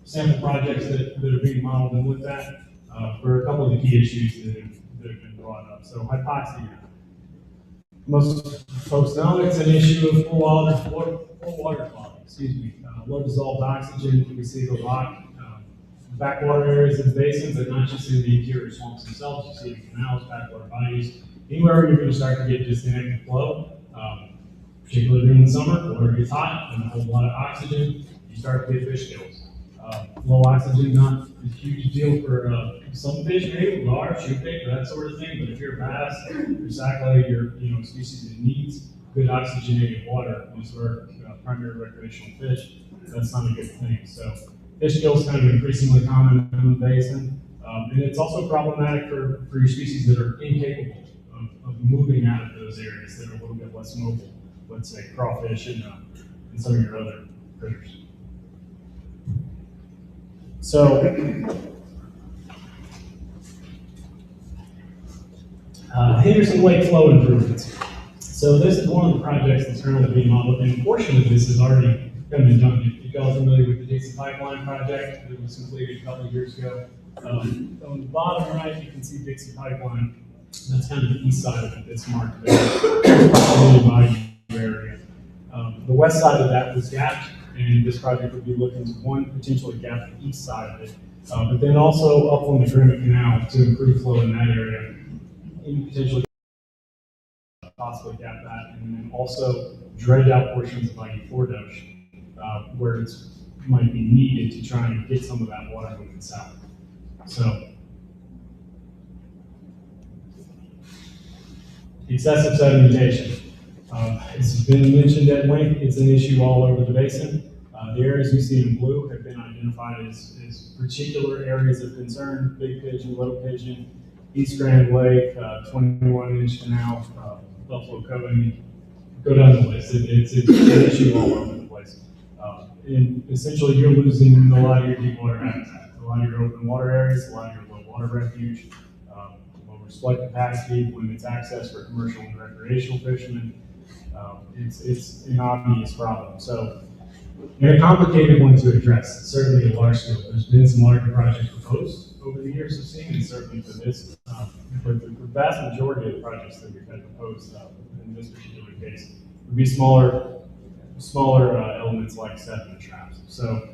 sample projects that are being modeled and looked at for a couple of the key issues that have been brought up. So hypoxia. Most folks know it's an issue of poor water quality. Low dissolved oxygen. We see it a lot. Backwater areas of the basin, but not just in the interior swamps themselves. You see it in canals, backwater bodies. Anywhere you're gonna start to get disconnected flow, particularly during the summer, water gets hot and a whole lot of oxygen, you start to get fish kills. Low oxygen, not a huge deal for some fish, maybe large, shootbait, that sort of thing. But if you're a bass, your sac-lake, you're a species that needs good oxygenated water, is where primary recreational fish, that's not a good thing. So fish kills kind of increasingly common in the basin, and it's also problematic for your species that are incapable of moving out of those areas that are a little bit less mobile. Let's say crawfish and some of your other critters. So, Henderson Lake flow improvements. So this is one of the projects that's currently being modeled, and a portion of this has already been done. If y'all are familiar with the Dixie Pipeline project that was completed a couple of years ago, on the bottom right, you can see Dixie Pipeline. That's kind of the east side of it that's marked there. Area. The west side of that was gapped, and this project would be looking to one, potentially gap the east side of it, but then also up on the Grimmett Canal to improve flow in that area, and potentially possibly gap that, and then also dredge out portions of IE4 Doge, where it might be needed to try and get some of that water moving south. So, excessive sedimentation. It's been mentioned at length, it's an issue all over the basin. The areas we see in blue have been identified as particular areas of concern: Big Pigeon, Little Pigeon, East Grand Lake, 21-inch canal, Buffalo Cove. I mean, go down the list. It's an issue all over the place. And essentially, you're losing a lot of your deep water habitat, a lot of your open water areas, a lot of your low water refuge, lower flood capacity, limits access for commercial and recreational fishermen. It's an obvious problem. So, and a complicated one to address, certainly a large scale. There's been some larger projects proposed over the years I've seen, and certainly for this, but the vast majority of the projects that we've had proposed in this particular case would be smaller elements like sediment traps. So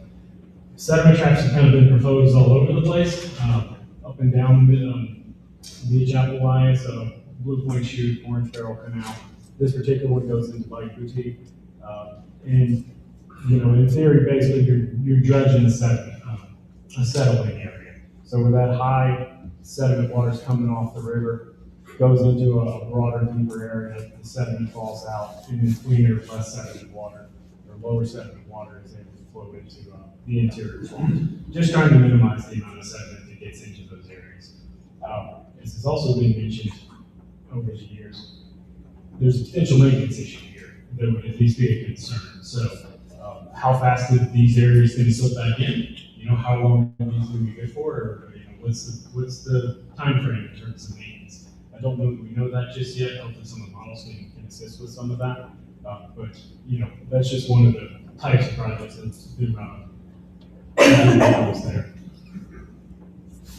sediment traps have kind of been proposed all over the place, up and down the Chapel so Blue Point Chute, Orange Barrel Canal. This particular one goes into Lake Boutique, and in theory, basically, you're dredging a settling area. So where that high sediment water is coming off the river, goes into a broader, deeper area, the sediment falls out, and then cleaner, less sediment water, or lower sediment water is able to flow into the interior farms. Just trying to minimize the amount of sediment that gets into those areas. This has also been mentioned over the years. There's a potential maintenance issue here that would at least be a concern. So, how fast are these areas going to slip back in? How long are these going to be good for, or what's the time frame in terms of maintenance? I don't know that we know that just yet. Hopefully, some of the models can assist with some of that. But that's just one of the types of projects that's been proposed there.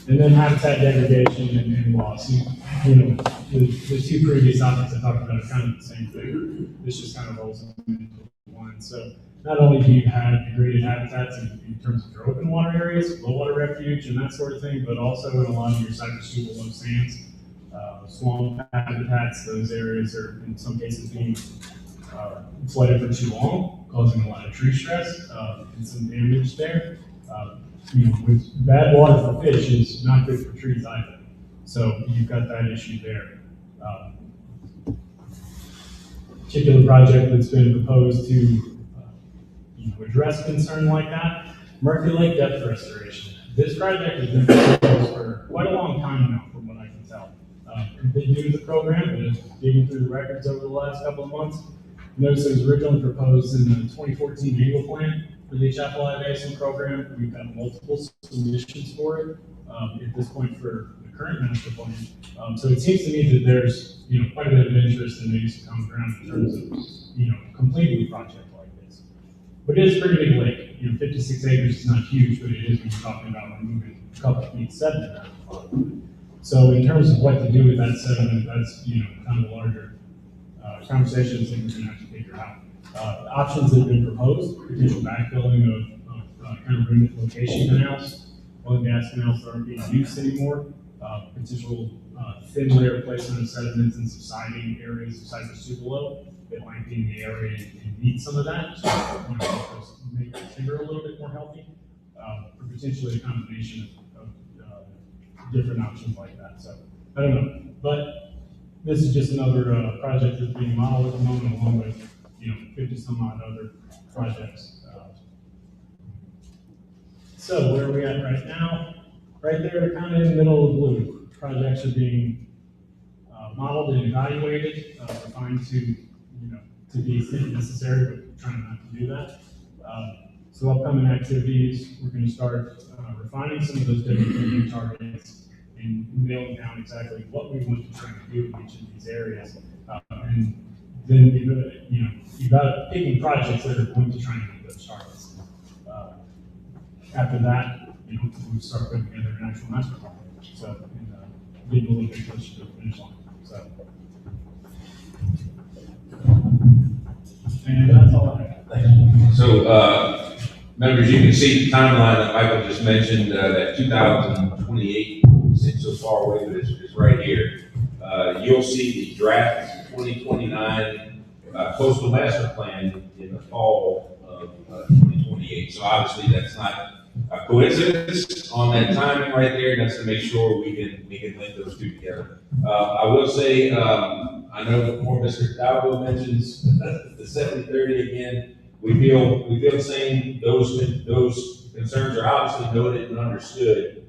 And then habitat degradation and loss. The two previous topics I talked about are kind of the same thing. This just kind of rolls into one. So not only do you have degraded habitats in terms of your open water areas, low water refuge, and that sort of thing, but also in a lot of your cypress low sands, swamp habitats. Those areas are in some cases being flooded for too long, causing a lot of tree stress and some damage there. With bad water for fish is not good for trees either. So you've got that issue there. Particular project that's been proposed to address concern like that, Murphy Lake depth restoration. This project has been proposed for quite a long time now, from what I can tell. I've been new to the program, but digging through the records over the last couple of months, notice it was originally proposed in the 2014 annual plan for the Chapel Basin program. We've got multiple submissions for it at this point for the current master plan. So it seems to me that there's quite a bit of interest and maybe some common ground in terms of completing a project like this. But it is a pretty big lake. 56 acres is not huge, but it is when you're talking about removing a couple of feet sediment out of the bottom. So in terms of what to do with that sediment, that's kind of a larger conversations that we're going to have to figure out. Options that have been proposed: potential backfilling of kind of rimmed location canals, oil and gas canals that aren't being used anymore, potential thin layer placement of sediments and subsiding areas of Cypress Tupelo that might be in the area and need some of that. So make the timber a little bit more healthy, or potentially a combination of different options like that. So I don't know, but this is just another project that's being modeled at the moment, along with 50 some odd other projects. So where are we at right now? Right there, kind of in the middle of blue. Projects are being modeled and evaluated, refined to the extent necessary, but trying not to do that. So upcoming activities, we're going to start refining some of those different targets and nailing down exactly what we want to try to do in each of these areas. And then picking projects that are going to try and meet those targets. After that, we start putting together an actual master plan. So, and getting a little bit closer to the finish line. So, and that's all I have. Thanks. So, members, you can see the timeline that Michael just mentioned, that 2028 seems so far away, but it's right here. You'll see the draft 2029 coastal master plan in the fall of 2028. So obviously that's not a coincidence on that timing right there. That's to make sure we can link those two together. I will say, I know before Mr. Dalgo mentions the 70-30 again, we feel the same. Those concerns are obviously noted and understood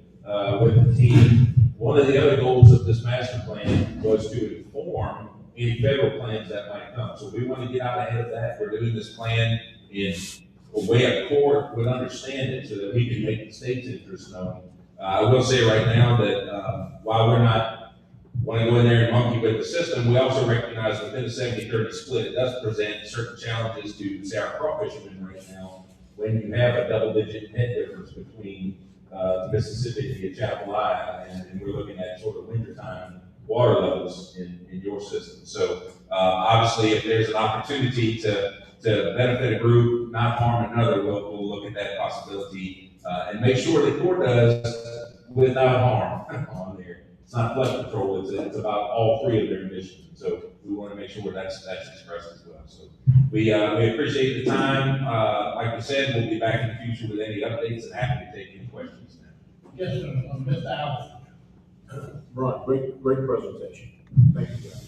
with the team. One of the other goals of this master plan was to inform any federal plans that might come. So we want to get out ahead of that. We're doing this plan in a way a court would understand it so that we can make the state's interest known. I will say right now that while we're not want to go in there and monkey with the system, we also recognize within the 70-30 split, it does present certain challenges to, say, our crawfish fishermen right now when you have a double-digit head difference between Mississippi and Chapelaya, and we're looking at sort of wintertime water levels in your system. So obviously, if there's an opportunity to benefit a group, not harm another, we'll look at that possibility and make sure the court does without harm on there. It's not flood control, it's about all three of their emissions. So we want to make sure that's expressed as well. So we appreciate the time. Like we said, we'll be back in the future with any updates and happy to take any questions now. Yes, sir. Mr. Allen. Right, great presentation. Thank you, guys.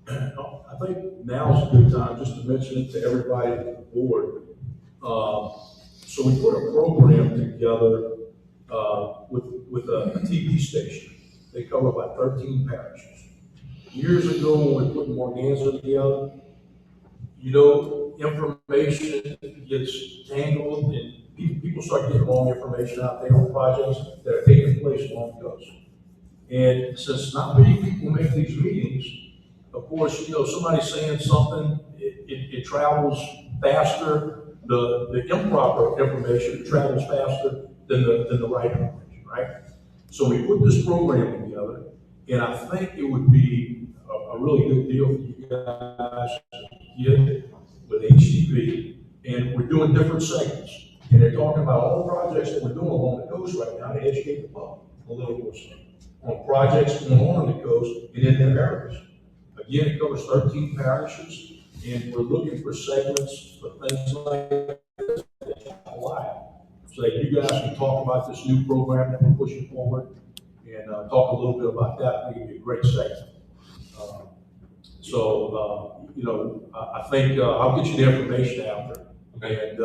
I think now is a good time just to mention it to everybody at the board. So we put a program together with a TV station. They cover about 13 parishes. Years ago, when we put Morganza together, information gets tangled and people start getting wrong information out there on projects that are taking place along the coast. And since not many people make these meetings, of course, somebody's saying something, it travels faster. The improper information travels faster than the right information, right? So we put this program together, and I think it would be a really good deal for you guys to get with HCP. And we're doing different segments. And they're talking about all the projects that we're doing along the coast right now to educate the public a little more so on projects going on the coast and in their areas. Again, it covers 13 parishes, and we're looking for segments for things like this so that you guys can talk about this new program that we're pushing forward and talk a little bit about that. I think it'd be a great segment. I think I'll get you the information after. Okay. And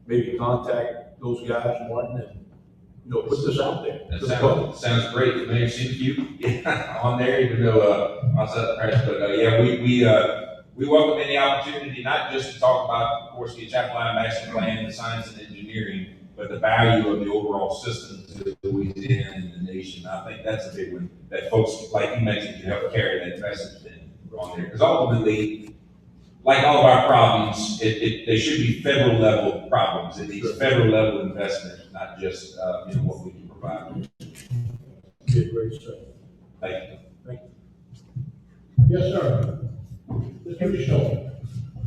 maybe contact those guys, Martin, and put this out there. That sounds great. You may have seen a few on there, even though outside the press. But yeah, we welcome any opportunity, not just to talk about, of course, the Chapelaya Master Plan, the science and engineering, but the value of the overall system to Louisiana and the nation. I think that's a big one that folks, like you mentioned, can help carry that message on there. Because ultimately, like all of our problems, they should be federal level problems. It needs federal level investment, not just what we can provide. Be a great start. Thank you. Thank you. Yes, sir. Mr. Bishop.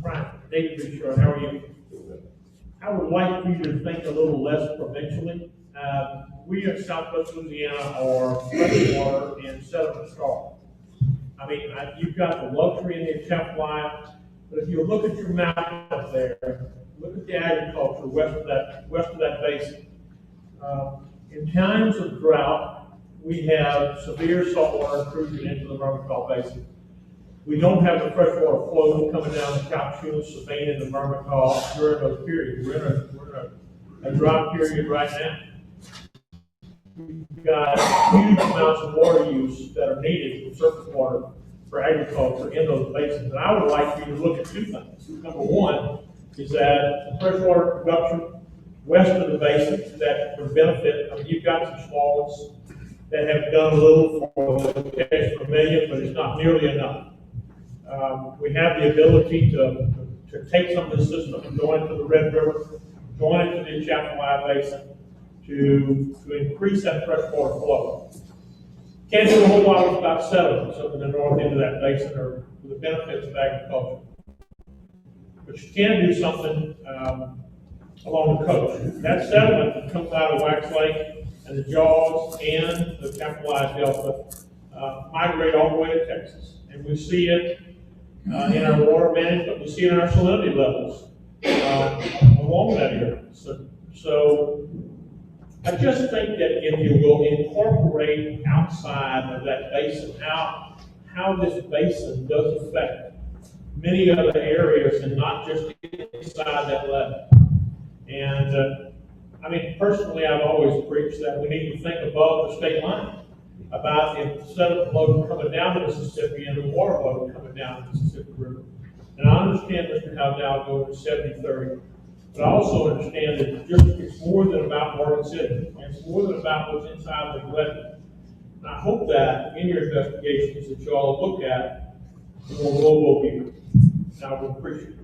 Brian, David Bishop, how are you? I would like for you to think a little less provincially. We in Southwest Louisiana are freshwater and sediment starved. I mean, you've got the luxury in the Atchafalaya, but if you look at your map up there, look at the agriculture west of that basin. In times of drought, we have severe saltwater intrusion into the Myrmidon Basin. We don't have the freshwater flow coming down the Calhoun, Sabine, and the Myrmidon during those periods. We're in a drought period right now. We've got huge amounts of water use that are needed for surface water for agriculture in those basins. And I would like for you to look at two things. Number one is that the freshwater production west of the basin that would benefit. I mean, you've got some small ones that have done a little for the extra million, but it's not nearly enough. We have the ability to take some of this system and go into the Red River, go into the Atchafalaya Basin to increase that freshwater flow. Can't do a whole lot about sediments up in the north end of that basin or for the benefits of agriculture. But you can do something along the coast. That sediment that comes out of Wax Lake and the Jaws and the Atchafalaya Delta migrate all the way to Texas. And we see it in our water management, we see it in our salinity levels along that area. So I just think that if you will incorporate outside of that basin, how this basin does affect many other areas and not just inside that level. And I mean, personally, I've always preached that we need to think above the state line about if the sediment load coming down the Mississippi and the water load coming down the Mississippi River. And I understand Mr. Howdow going to 70-30, but I also understand that it's more than about Morgan City. It's more than about what's inside the levee. And I hope that in your investigations that you all look at the more global view. And I would appreciate it.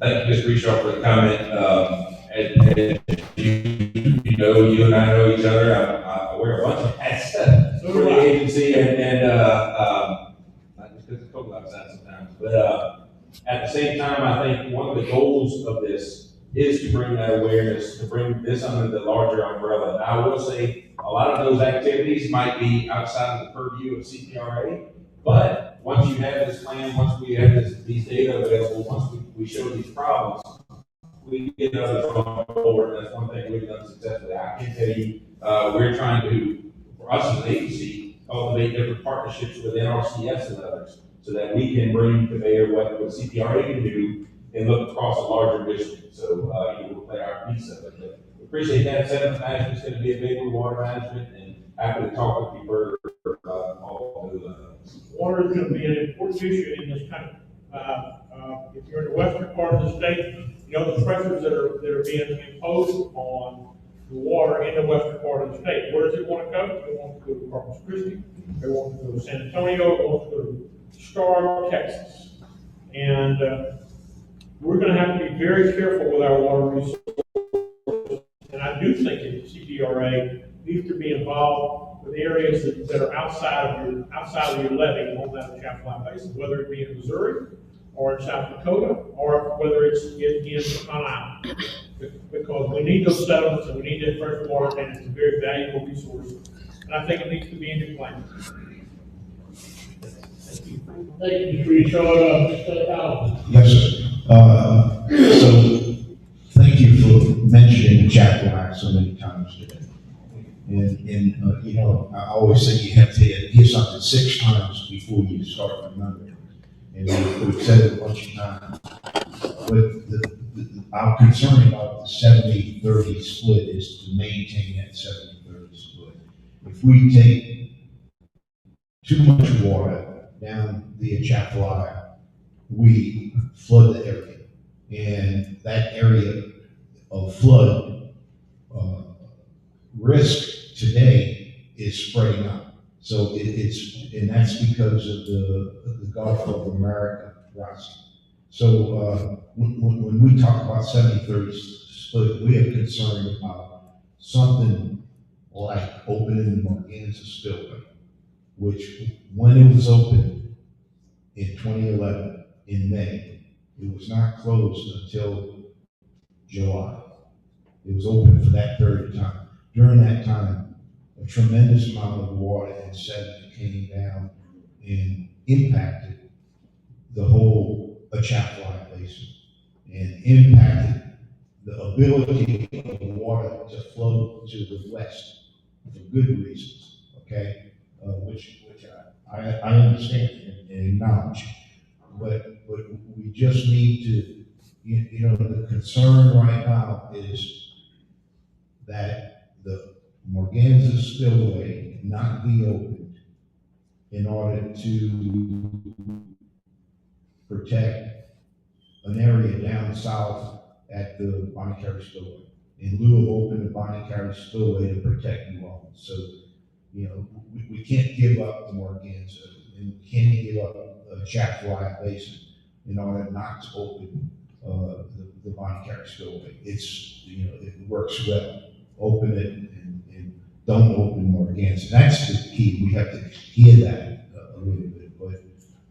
Thank you, Mr. Reshaw, for the comment. As you know, you and I know each other. I wear a bunch of hats for the agency, and not just because it's cold outside sometimes, but at the same time, I think one of the goals of this is to bring that awareness, to bring this under the larger umbrella. And I will say a lot of those activities might be outside of the purview of CPRA, but once you have this plan, once we have these data available, once we show these problems, we get others on board. That's one thing we've done successfully. I can tell you, we're trying to, for us as an agency, cultivate different partnerships with NRCS and others so that we can bring to bear what CPRA can do and look across a larger district. So we'll play our piece of it. But we appreciate that. Sediment management is going to be a big one, water management, and happy to talk with you further about all of those. Water is going to be an important issue in this country. If you're in the western part of the state, you know the pressures that are being imposed on the water in the western part of the state. Where does it want to go? It wants to go to Corpus Christi. It wants to go to San Antonio. It wants to go to Starr, Texas. And we're going to have to be very careful with our water resources. And I do think that the CPRA needs to be involved with areas that are outside of your levee on that Atchafalaya Basin, whether it be in Missouri or in South Dakota, or whether it's in Pecan Island. Because we need those settlements and we need that fresh water, and it's a very valuable resource. And I think it needs to be in your plan. Thank you. Thank you, Mr. Reshaw. Mr. Howdow. Yes, sir. So thank you for mentioning the Atchafalaya so many times today. And you know, I always say you have to hear something 6 times before you start remembering. And we've said it a bunch of times. But our concern about the 70-30 split is to maintain that 70-30 split. If we take too much water down the Atchafalaya, we flood the area. And that area of flood risk today is spreading out. So and that's because of the Gulf of America rising. So when we talk about 70-30 split, we are concerned about something like opening the Morganza Spillway, which when it was opened in 2011, in May, it was not closed until July. It was open for that period of time. during that time, a tremendous amount of water and sediment came down and impacted the whole Atchafalaya Basin and impacted the ability of the water to flow to the west for good reasons, okay? Which I understand and acknowledge. But we just need to, the concern right now is that the Morganza spillway not be opened in order to protect an area down south at the Bonnie Carey Spillway, in lieu of opening the Bonnie Carey Spillway to protect New Orleans. So, we can't give up the Morganza, and we can't give up the Atchafalaya Basin in order not to open the Bonnie Carey Spillway. It works well. Open it and don't open Morganza. That's the key. We have to hear that a little bit. But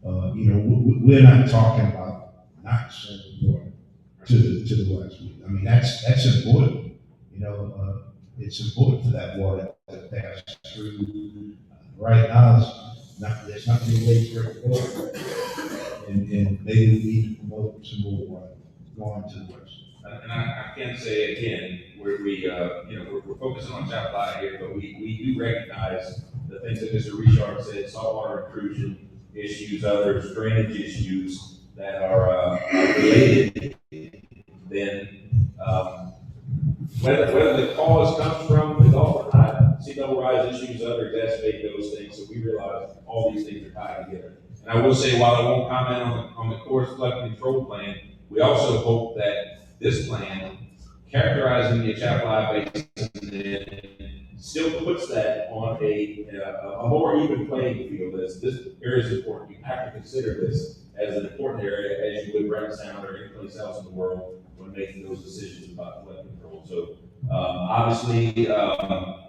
we're not talking about not sending water to the west. I mean, that's important. It's important for that water to pass through. Right now, there's not really ways for it to go. And maybe we need to promote some more water going to the west. And I can say again, we're focusing on Atchafalaya here, but we do recognize the things that Mr. Richard said, saltwater intrusion issues, others, drainage issues that are related. Then whether the cause comes from the Gulf or not, sea level rise issues, others exacerbate those things. So we realize all these things are tied together. And I will say, while I won't comment on the core flood control plan, we also hope that this plan, characterizing the Atchafalaya Basin, still puts that on a more even playing field. As this area is important, you have to consider this as an important area, as you would Brent Sound or any place else in the world when making those decisions about flood control. So obviously,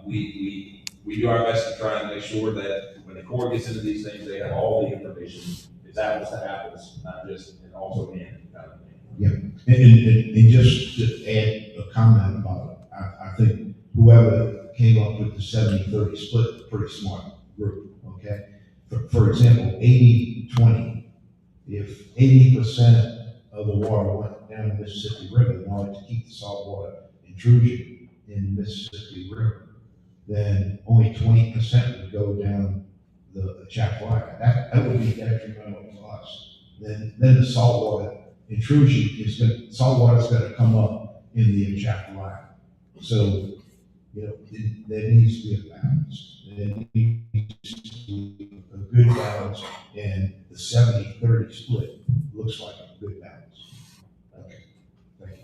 we do our best to try and make sure that when the Corps gets into these things, they have all the information. It's apples to apples, not just and also in kind of thing. Yeah, and just to add a comment about it, I think whoever came up with the 70-30 split, pretty smart group, okay? For example, 80-20, if 80% of the water went down the Mississippi River in order to keep the saltwater intrusion in the Mississippi River, then only 20% would go down the Atchafalaya. That would be detrimental to us. Then the saltwater intrusion saltwater is going to come up in the Atchafalaya. So, there needs to be a balance. There needs to be a good balance, and the 70-30 split looks like a good balance. Okay, thank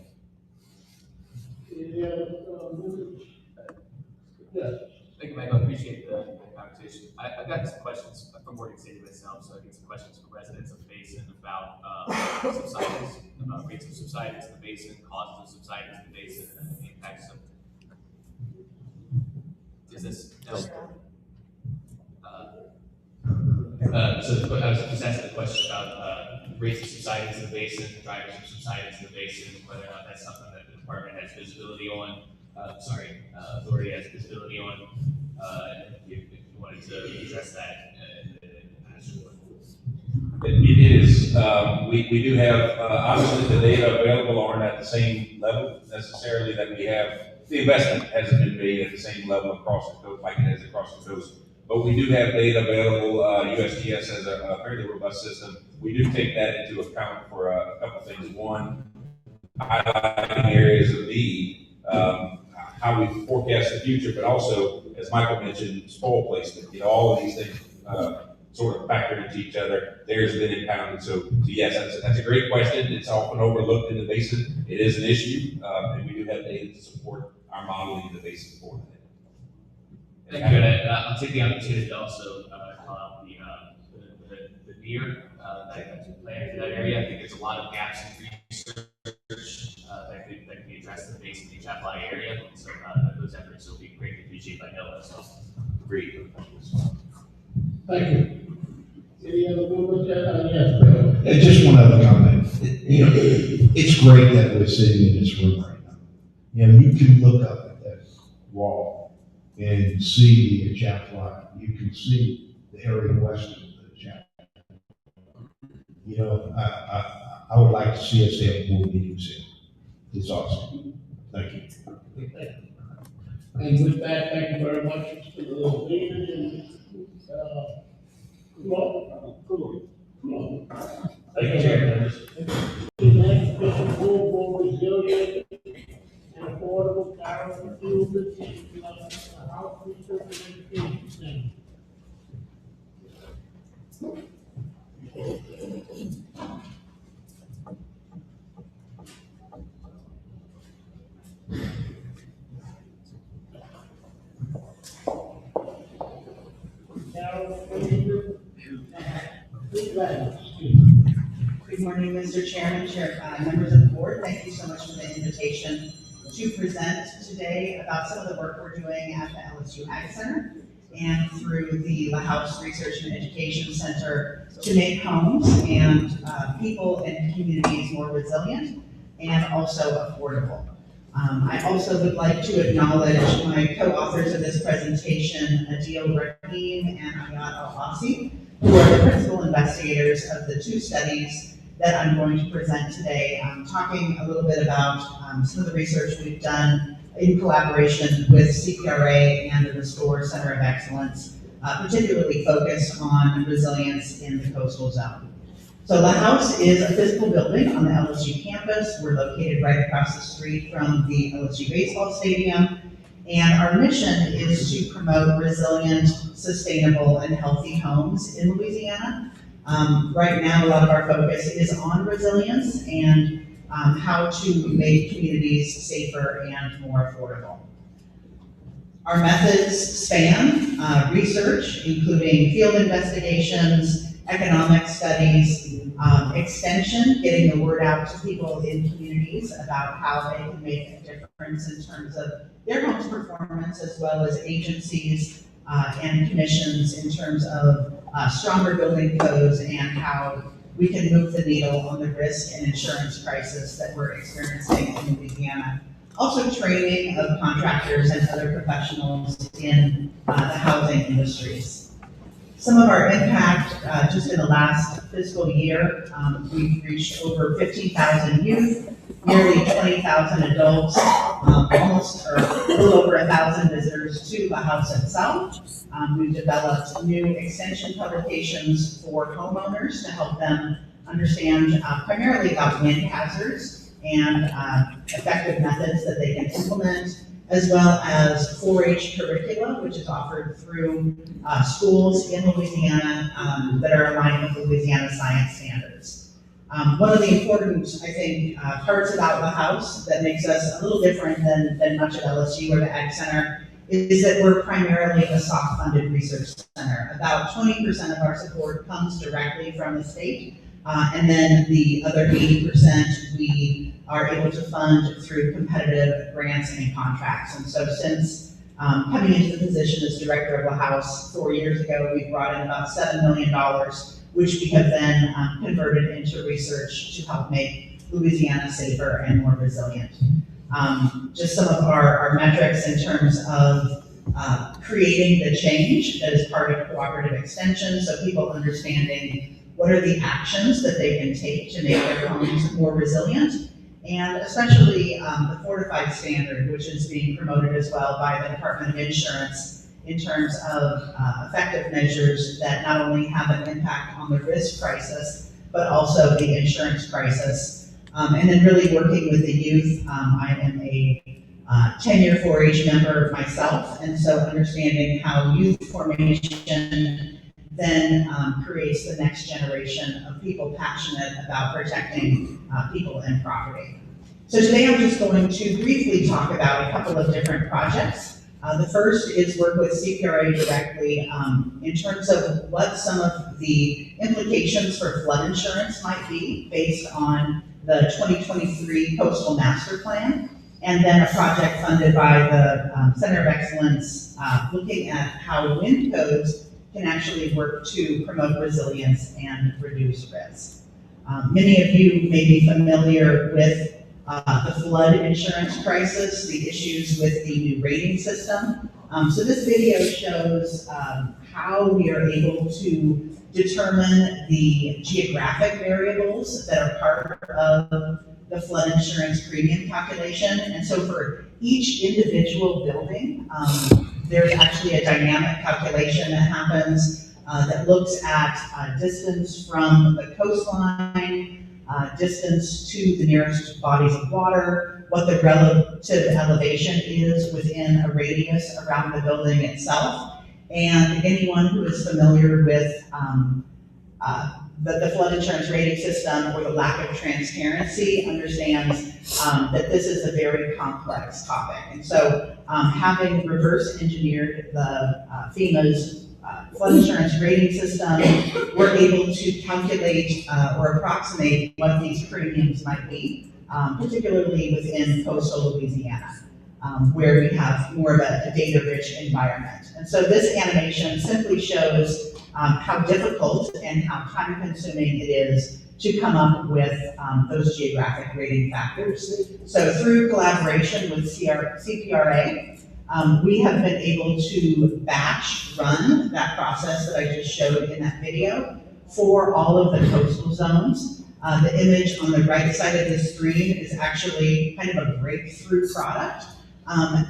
you. Any other members? Yes. Thank you, Mike. I appreciate the conversation. I've got some questions from Morgan City myself, so I get some questions from residents of the basin about subsidence, about rates of subsidence in the basin, causes of subsidence in the basin, and the impacts of. Is this? No. So I was just asking the question about rates of subsidence in the basin, drivers of subsidence in the basin, whether or not that's something that the department has visibility on. Authority has visibility on. If you wanted to address that, It is. We do have, obviously the data available aren't at the same level necessarily that we have. The investment hasn't been made at the same level across the coast like it is across the coast. But we do have data available. USGS has a fairly robust system. We do take that into account for a couple things. One, highlighting areas of need, how we forecast the future, but also, as Michael mentioned, spoil placement. All of these things sort of factor into each other. There's been impounded. So yes, that's a great question. It's often overlooked in the basin. It is an issue, and we do have data to support our modeling in the basin for that. thank you. And I'll take the opportunity to also call out the NEAR that's planned for that area. I think there's a lot of gaps in research that can be addressed in the basin, the Atchafalaya area. So those efforts will be greatly appreciated by NOAA as well. Agreed. Thank you. Any other members? Yes, Bill. Just one other comment. It's great that we're sitting in this room right now. You can look up at that wall and see the Atchafalaya. You can see the area west of the Atchafalaya. You know, I would like to see us have more meetings here. It's awesome. Thank you. And with that, thank you very much, Mr. Levine, and, come on. Thank you, Chair. Next, Mr. Full, more resilient and affordable power improvements in, house research and education center. Carol, please, Good morning, Mr. Chairman, members of the board. Thank you so much for the invitation to present today about some of the work we're doing at the LSU Ag Center and through the La House Research and Education Center to make homes and people and communities more resilient and also affordable. I also would like to acknowledge my co-authors of this presentation, Adil Rahim and Ayat Al-Asi, who are the principal investigators of the two studies that I'm going to present today. I'm talking a little bit about some of the research we've done in collaboration with CPRA and the Restore Center of Excellence, particularly focused on resilience in the coastal zone. So La House is a physical building on the LSU campus. We're located right across the street from the LSU baseball stadium. And our mission is to promote resilient, sustainable, and healthy homes in Louisiana. Right now, a lot of our focus is on resilience and how to make communities safer and more affordable. Our methods span research, including field investigations, economic studies, extension, getting the word out to people in communities about how they can make a difference in terms of their home's performance, as well as agencies and commissions in terms of stronger building codes and how we can move the needle on the risk and insurance crisis that we're experiencing in Louisiana. Also training of contractors and other professionals in the housing industries. Some of our impact, just in the last fiscal year, we've reached over 15,000 youth, nearly 20,000 adults, almost or a little over 1,000 visitors to the house itself. We've developed new extension publications for homeowners to help them understand primarily about wind hazards and effective methods that they can implement, as well as 4-H curricula, which is offered through schools in Louisiana that are aligned with Louisiana science standards. One of the important, I think, parts about the house that makes us a little different than much of LSU or the Ag Center is that we're primarily a soft-funded research center. About 20% of our support comes directly from the state, and then the other 80% we are able to fund through competitive grants and contracts. And so since coming into the position as director of the house 4 years ago, we brought in about $7 million, which we have then converted into research to help make Louisiana safer and more resilient. Just some of our metrics in terms of creating the change that is part of cooperative extension, so people understanding what are the actions that they can take to make their homes more resilient, and especially the fortified standard, which is being promoted as well by the Department of Insurance in terms of effective measures that not only have an impact on the risk crisis, but also the insurance crisis. And then really working with the youth. I am a 10-year 4-H member myself, and so understanding how youth formation then creates the next generation of people passionate about protecting people and property. So today I'm just going to briefly talk about a couple of different projects. The first is work with CPRA directly in terms of what some of the implications for flood insurance might be based on the 2023 Coastal Master Plan, and then a project funded by the Center of Excellence looking at how wind codes can actually work to promote resilience and reduce risk. Many of you may be familiar with the flood insurance crisis, the issues with the new rating system So this video shows how we are able to determine the geographic variables that are part of the flood insurance premium calculation. And so for each individual building, there's actually a dynamic calculation that happens that looks at distance from the coastline, distance to the nearest bodies of water, what the relative elevation is within a radius around the building itself. And anyone who is familiar with the flood insurance rating system or the lack of transparency understands that this is a very complex topic. And so having reverse engineered the FEMA's flood insurance rating system, we're able to calculate or approximate what these premiums might be, particularly within coastal Louisiana, where we have more of a data-rich environment. And so this animation simply shows how difficult and how time-consuming it is to come up with those geographic rating factors. So through collaboration with CPRA, we have been able to batch run that process that I just showed in that video for all of the coastal zones. The image on the right side of the screen is actually kind of a breakthrough product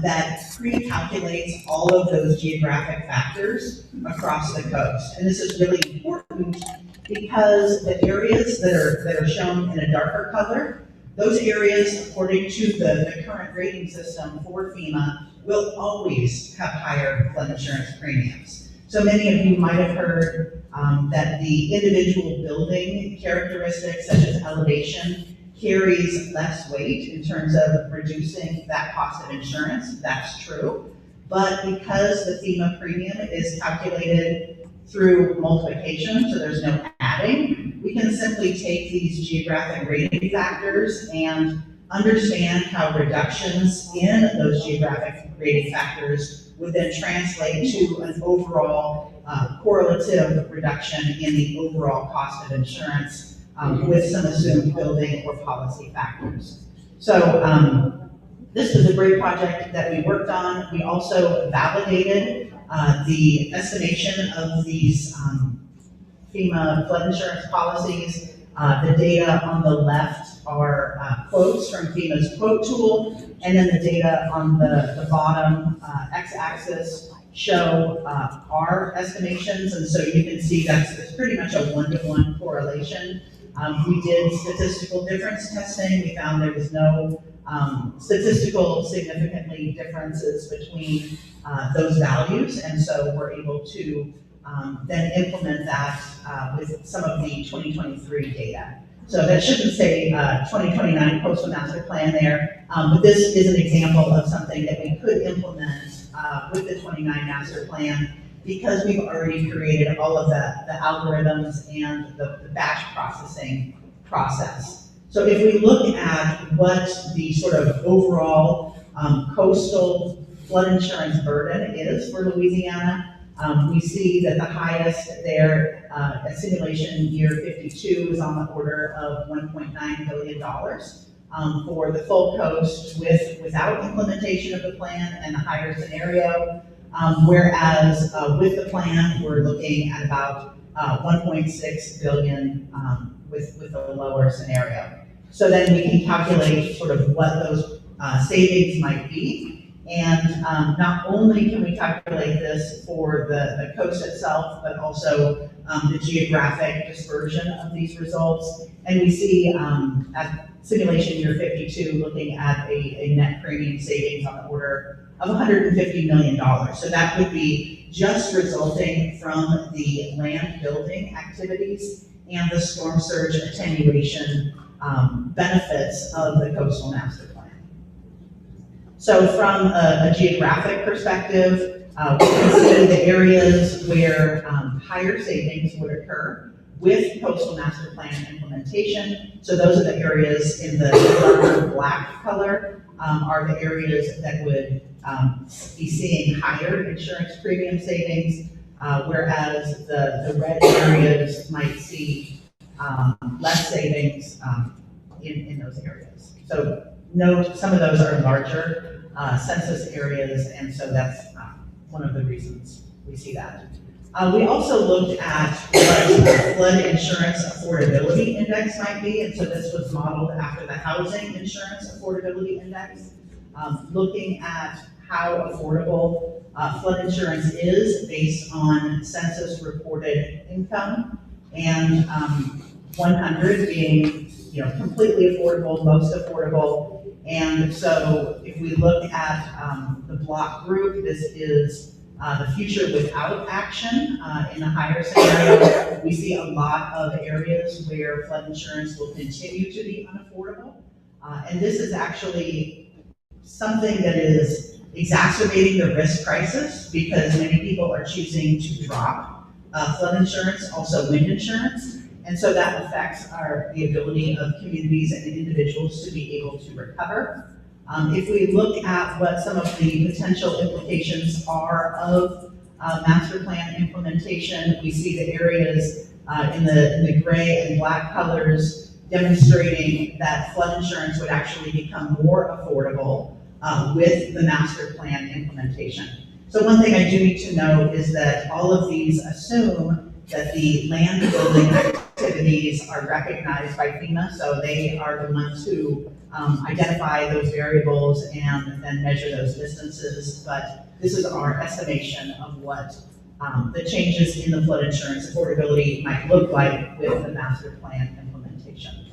that pre-calculates all of those geographic factors across the coast. And this is really important because the areas that are shown in a darker color, those areas, according to the current rating system for FEMA, will always have higher flood insurance premiums. So many of you might have heard that the individual building characteristics such as elevation carries less weight in terms of reducing that cost of insurance. That's true. But because the FEMA premium is calculated through multiplication, so there's no adding, we can simply take these geographic rating factors and understand how reductions in those geographic rating factors would then translate to an overall correlative reduction in the overall cost of insurance with some assumed building or policy factors. So this was a great project that we worked on. We also validated the estimation of these FEMA flood insurance policies. The data on the left are quotes from FEMA's quote tool, and then the data on the bottom x-axis show our estimations, and so you can see that's pretty much a one-to-one correlation. We did statistical difference testing. We found there was no statistical significantly differences between those values, and so we're able to then implement that with some of the 2023 data. So that shouldn't say 2029 Coastal Master Plan there, but this is an example of something that we could implement with the 29 Master Plan because we've already created all of the algorithms and the batch processing process. So if we look at what the sort of overall coastal flood insurance burden is for Louisiana, we see that the highest there at simulation year 52 is on the order of $1.9 billion for the full coast without implementation of the plan and a higher scenario. Whereas with the plan, we're looking at about 1.6 billion with the lower scenario. So then we can calculate sort of what those savings might be. And not only can we calculate this for the coast itself, but also the geographic dispersion of these results. And we see at simulation year 52, looking at a net premium savings on the order of $150 million. So that would be just resulting from the land building activities and the storm surge attenuation benefits of the Coastal Master Plan. So from a geographic perspective, we can see the areas where higher savings would occur with Coastal Master Plan implementation. So those are the areas in the darker black color are the areas that would be seeing higher insurance premium savings, whereas the red areas might see less savings in those areas. So note, some of those are larger census areas, and so that's one of the reasons we see that. We also looked at what the flood insurance affordability index might be, and so this was modeled after the housing insurance affordability index, looking at how affordable flood insurance is based on census reported income, and 100 being, completely affordable, most affordable. And so if we look at the block group, this is the future without action. In the higher scenario, we see a lot of areas where flood insurance will continue to be unaffordable. And this is actually something that is exacerbating the risk crisis because many people are choosing to drop flood insurance, also wind insurance. And so that affects the ability of communities and individuals to be able to recover. If we look at what some of the potential implications are of master plan implementation, we see the areas in the gray and black colors demonstrating that flood insurance would actually become more affordable with the master plan implementation. So one thing I do need to know is that all of these assume that the land building activities are recognized by FEMA, so they are the ones who identify those variables and then measure those distances, but this is our estimation of what the changes in the flood insurance affordability might look like with the master plan implementation.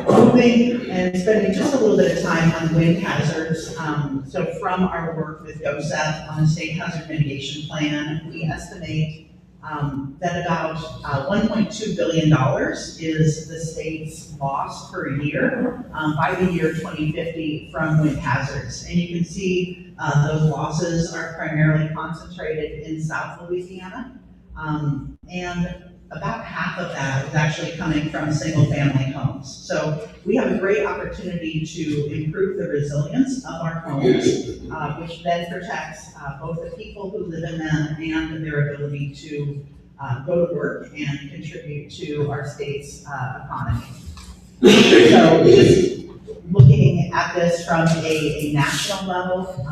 Moving and spending just a little bit of time on wind hazards. So from our work with GOSEP on the state hazard mitigation plan, we estimate that about $1.2 billion is the state's loss per year by the year 2050 from wind hazards. And you can see those losses are primarily concentrated in South Louisiana. And about half of that is actually coming from single-family homes. So we have a great opportunity to improve the resilience of our homes, which then protects both the people who live in them and their ability to go to work and contribute to our state's economy. So just looking at this from a national level,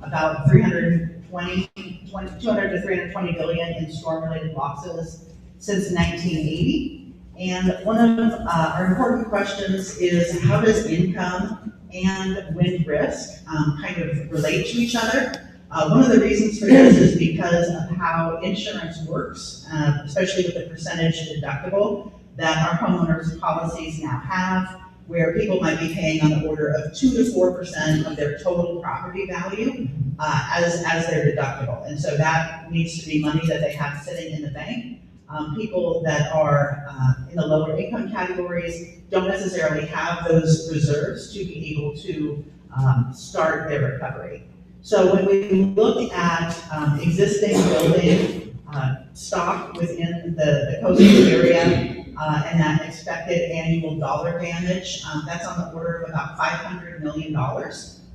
about 200 to 320 billion in storm-related losses since 1980. And one of our important questions is, how does income and wind risk kind of relate to each other? One of the reasons for this is because of how insurance works, especially with the percentage deductible that our homeowners policies now have, where people might be paying on the order of 2 to 4% of their total property value as their deductible. And so that needs to be money that they have sitting in the bank. People that are in the lower income categories don't necessarily have those reserves to be able to start their recovery. So when we look at existing building stock within the coastal area and that expected annual dollar damage, that's on the order of about $500 million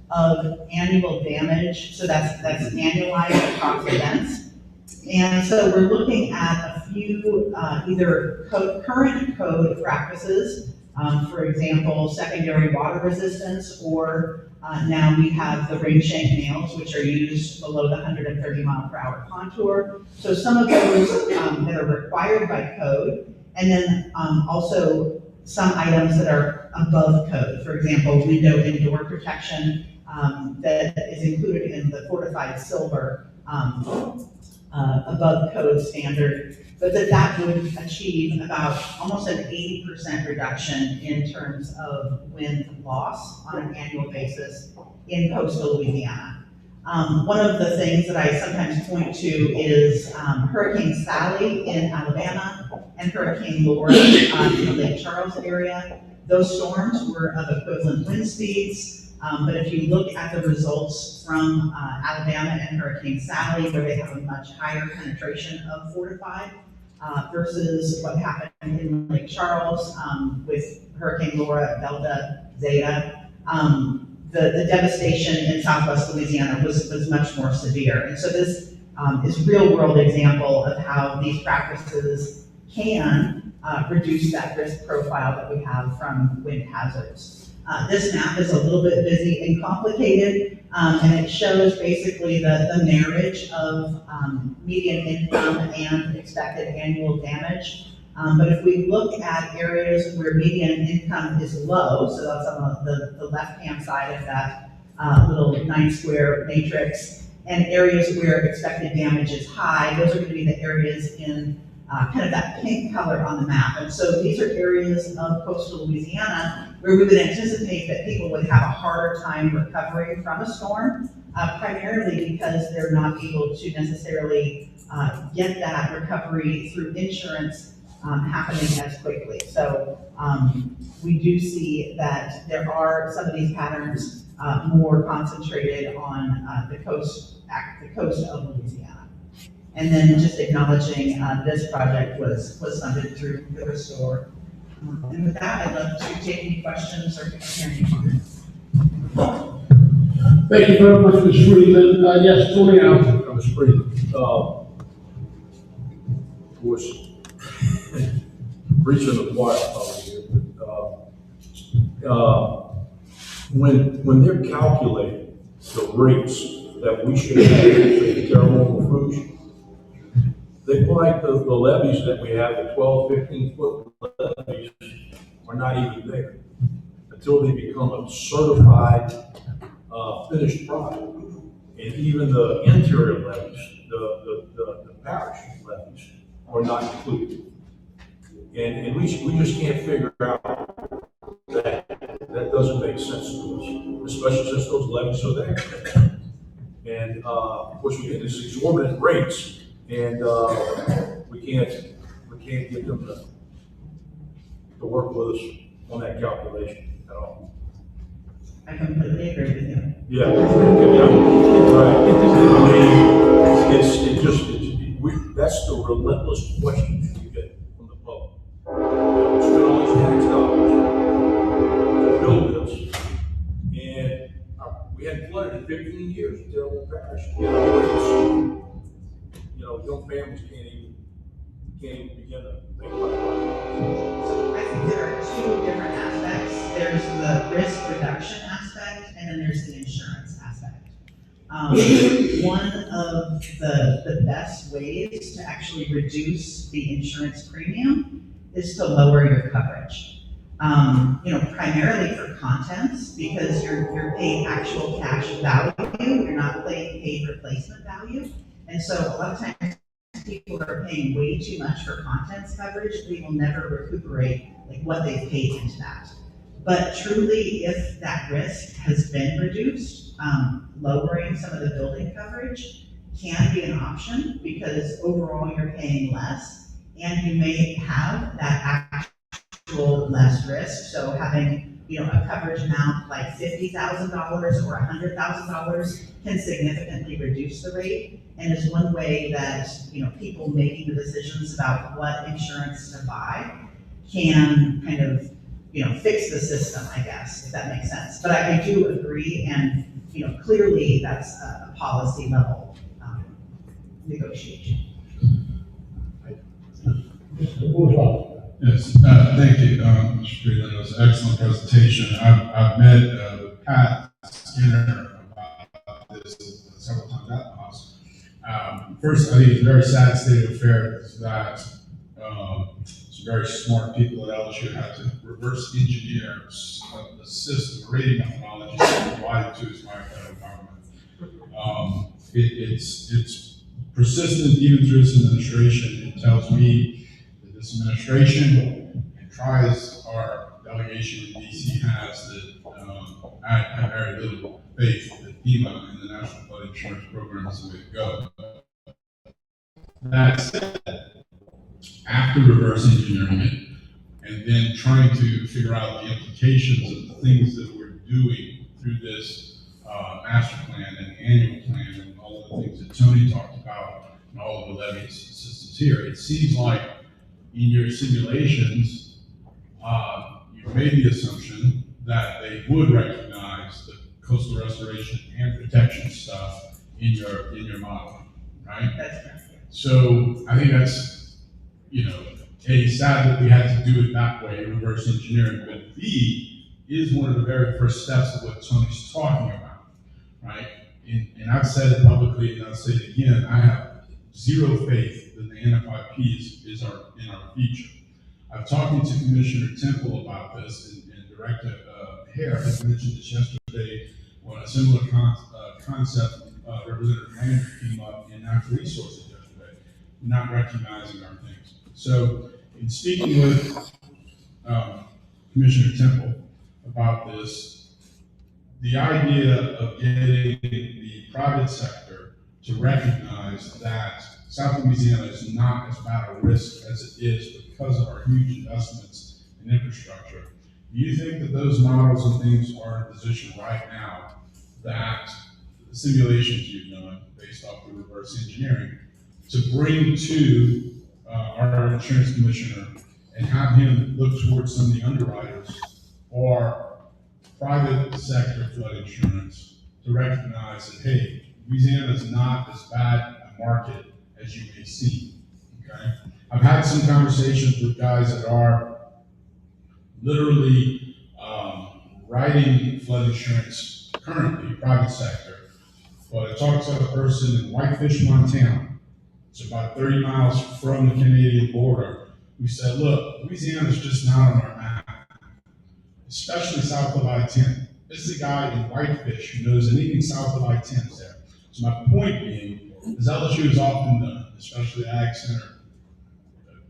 of annual damage. So that's annualized across events. And so we're looking at a few either current code practices, for example, secondary water resistance, or now we have the ring shank nails, which are used below the 130 mile per hour contour. So some of those that are required by code, and then also some items that are above code. For example, window and door protection that is included in the fortified silver above code standard, but that would achieve about almost an 80% reduction in terms of wind loss on an annual basis in coastal Louisiana. One of the things that I sometimes point to is Hurricane Sally in Alabama and Hurricane Laura in the Lake Charles area. Those storms were of equivalent wind speeds. But if you look at the results from Alabama and Hurricane Sally, where they have a much higher penetration of fortified versus what happened in Lake Charles with Hurricane Laura, Delta, Zeta, the devastation in Southwest Louisiana was much more severe. And so this is real world example of how these practices can reduce that risk profile that we have from wind hazards. This map is a little bit busy and complicated, and it shows basically the marriage of median income and expected annual damage. But if we look at areas where median income is low, so that's on the left-hand side of that little 9-square matrix, and areas where expected damage is high, those are going to be the areas in kind of that pink color on the map. And so these are areas of coastal Louisiana where we would anticipate that people would have a harder time recovering from a storm, primarily because they're not able to necessarily get that recovery through insurance happening as quickly. So we do see that there are some of these patterns more concentrated on the coast of Louisiana. And then just acknowledging this project was funded through the Restore. And with that, I'd love to take any questions or hear any comments. Thank you very much, Ms. Freeland. Yes, Tony Allen. I was pretty, of course, preaching the choir probably here, but, when they're calculating the rates that we should have for the Terre Rouge, they feel like the levees that we have, the 12, 15-foot levees, are not even there until they become a certified finished product. And even the interior levees, the parish levees, are not included. And we just can't figure out that. That doesn't make sense to us, especially since those levees are there. And of course, we get these exorbitant rates, and we can't get them to work with us on that calculation at all. I completely agree with you. Yeah, right. I mean, that's the relentless questions you get from the public. We spend all these tax dollars to build this, and we hadn't flooded in 15 years in Terre Parish. Young families can't even begin to think about it. So I think there are two different aspects. There's the risk reduction aspect, and then there's the insurance aspect. One of the best ways to actually reduce the insurance premium is to lower your coverage. Primarily for contents, because you're paying actual cash value, you're not paying paid replacement value. And so a lot of times people are paying way too much for contents coverage. They will never recuperate what they've paid into that. But truly, if that risk has been reduced, lowering some of the building coverage can be an option, because overall you're paying less and you may have that actual less risk. So having a coverage amount like $50,000 or $100,000 can significantly reduce the rate, and is one way that people making the decisions about what insurance to buy can kind of fix the system, I guess, if that makes sense. But I do agree, and clearly that's a policy level negotiation. Mr. Bourgeois. Yes, thank you, Mr. Freeland. It was an excellent presentation. I've met with Pat Skinner about this several times at the house. First, I think it's a very sad state of affairs that some very smart people at LSU had to reverse engineer the system, the rating methodology provided to us by the federal government. It's persistent even through this administration. It tells me that this administration tries our delegation in DC has that I have very little faith that FEMA and the National Flood Insurance Program is the way to go. That said, after reverse engineering it, and then trying to figure out the implications of the things that we're doing through this master plan and annual plan and all of the things that Tony talked about and all of the levy systems here, it seems like in your simulations, you made the assumption that they would recognize the coastal restoration and protection stuff in your model, right? That's correct. So I think that's, A, sad that we had to do it that way, reverse engineering, but B, is one of the very first steps of what Tony's talking about, right? And I've said it publicly, and I'll say it again, I have zero faith that the NFIP is in our future. I've talked to Commissioner Temple about this, and Director Hare has mentioned this yesterday when a similar concept, Representative Manager came up in natural resources yesterday, not recognizing our things. So in speaking with Commissioner Temple about this, the idea of getting the private sector to recognize that South Louisiana is not as bad a risk as it is because of our huge investments in infrastructure. Do you think that those models and things are in a position right now that the simulations you've done based off the reverse engineering to bring to our insurance commissioner and have him look towards some of the underwriters or private sector flood insurance to recognize that, hey, Louisiana is not as bad a market as you may seem, okay? I've had some conversations with guys that are literally writing flood insurance currently, private sector, but I talked to a person in Whitefish, Montana. It's about 30 miles from the Canadian border, who said, look, Louisiana is just not on our map, especially south of I-10. This is a guy in Whitefish who knows anything south of I-10 is there. So my point being, is LSU is often done, especially the Ag Center,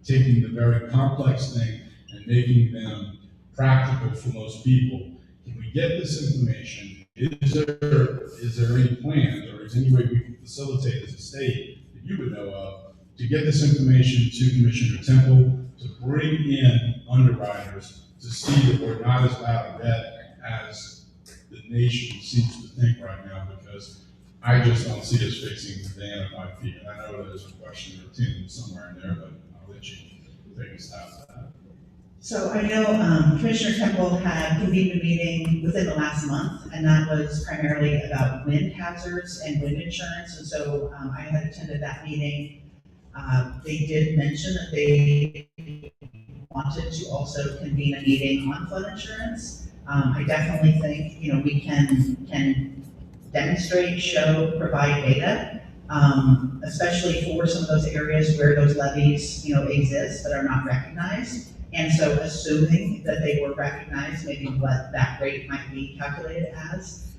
taking the very complex thing and making them practical for most people. Can we get this information? Is there any plans, or is there any way we can facilitate as a state that you would know of to get this information to Commissioner Temple, to bring in underwriters to see that we're not as bad a bet as the nation seems to think right now, because I just don't see us fixing the NFIP. And I know there's a question or two somewhere in there, but I'll let you take a stab at that. So I know Commissioner Temple had convened a meeting within the last month, and that was primarily about wind hazards and wind insurance. And so I had attended that meeting. They did mention that they wanted to also convene a meeting on flood insurance. I definitely think, we can demonstrate, show, provide data, especially for some of those areas where those levees, exist but are not recognized. And so assuming that they were recognized, maybe what that rate might be calculated as.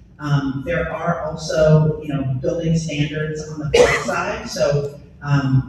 There are also, building standards on the flood side. So,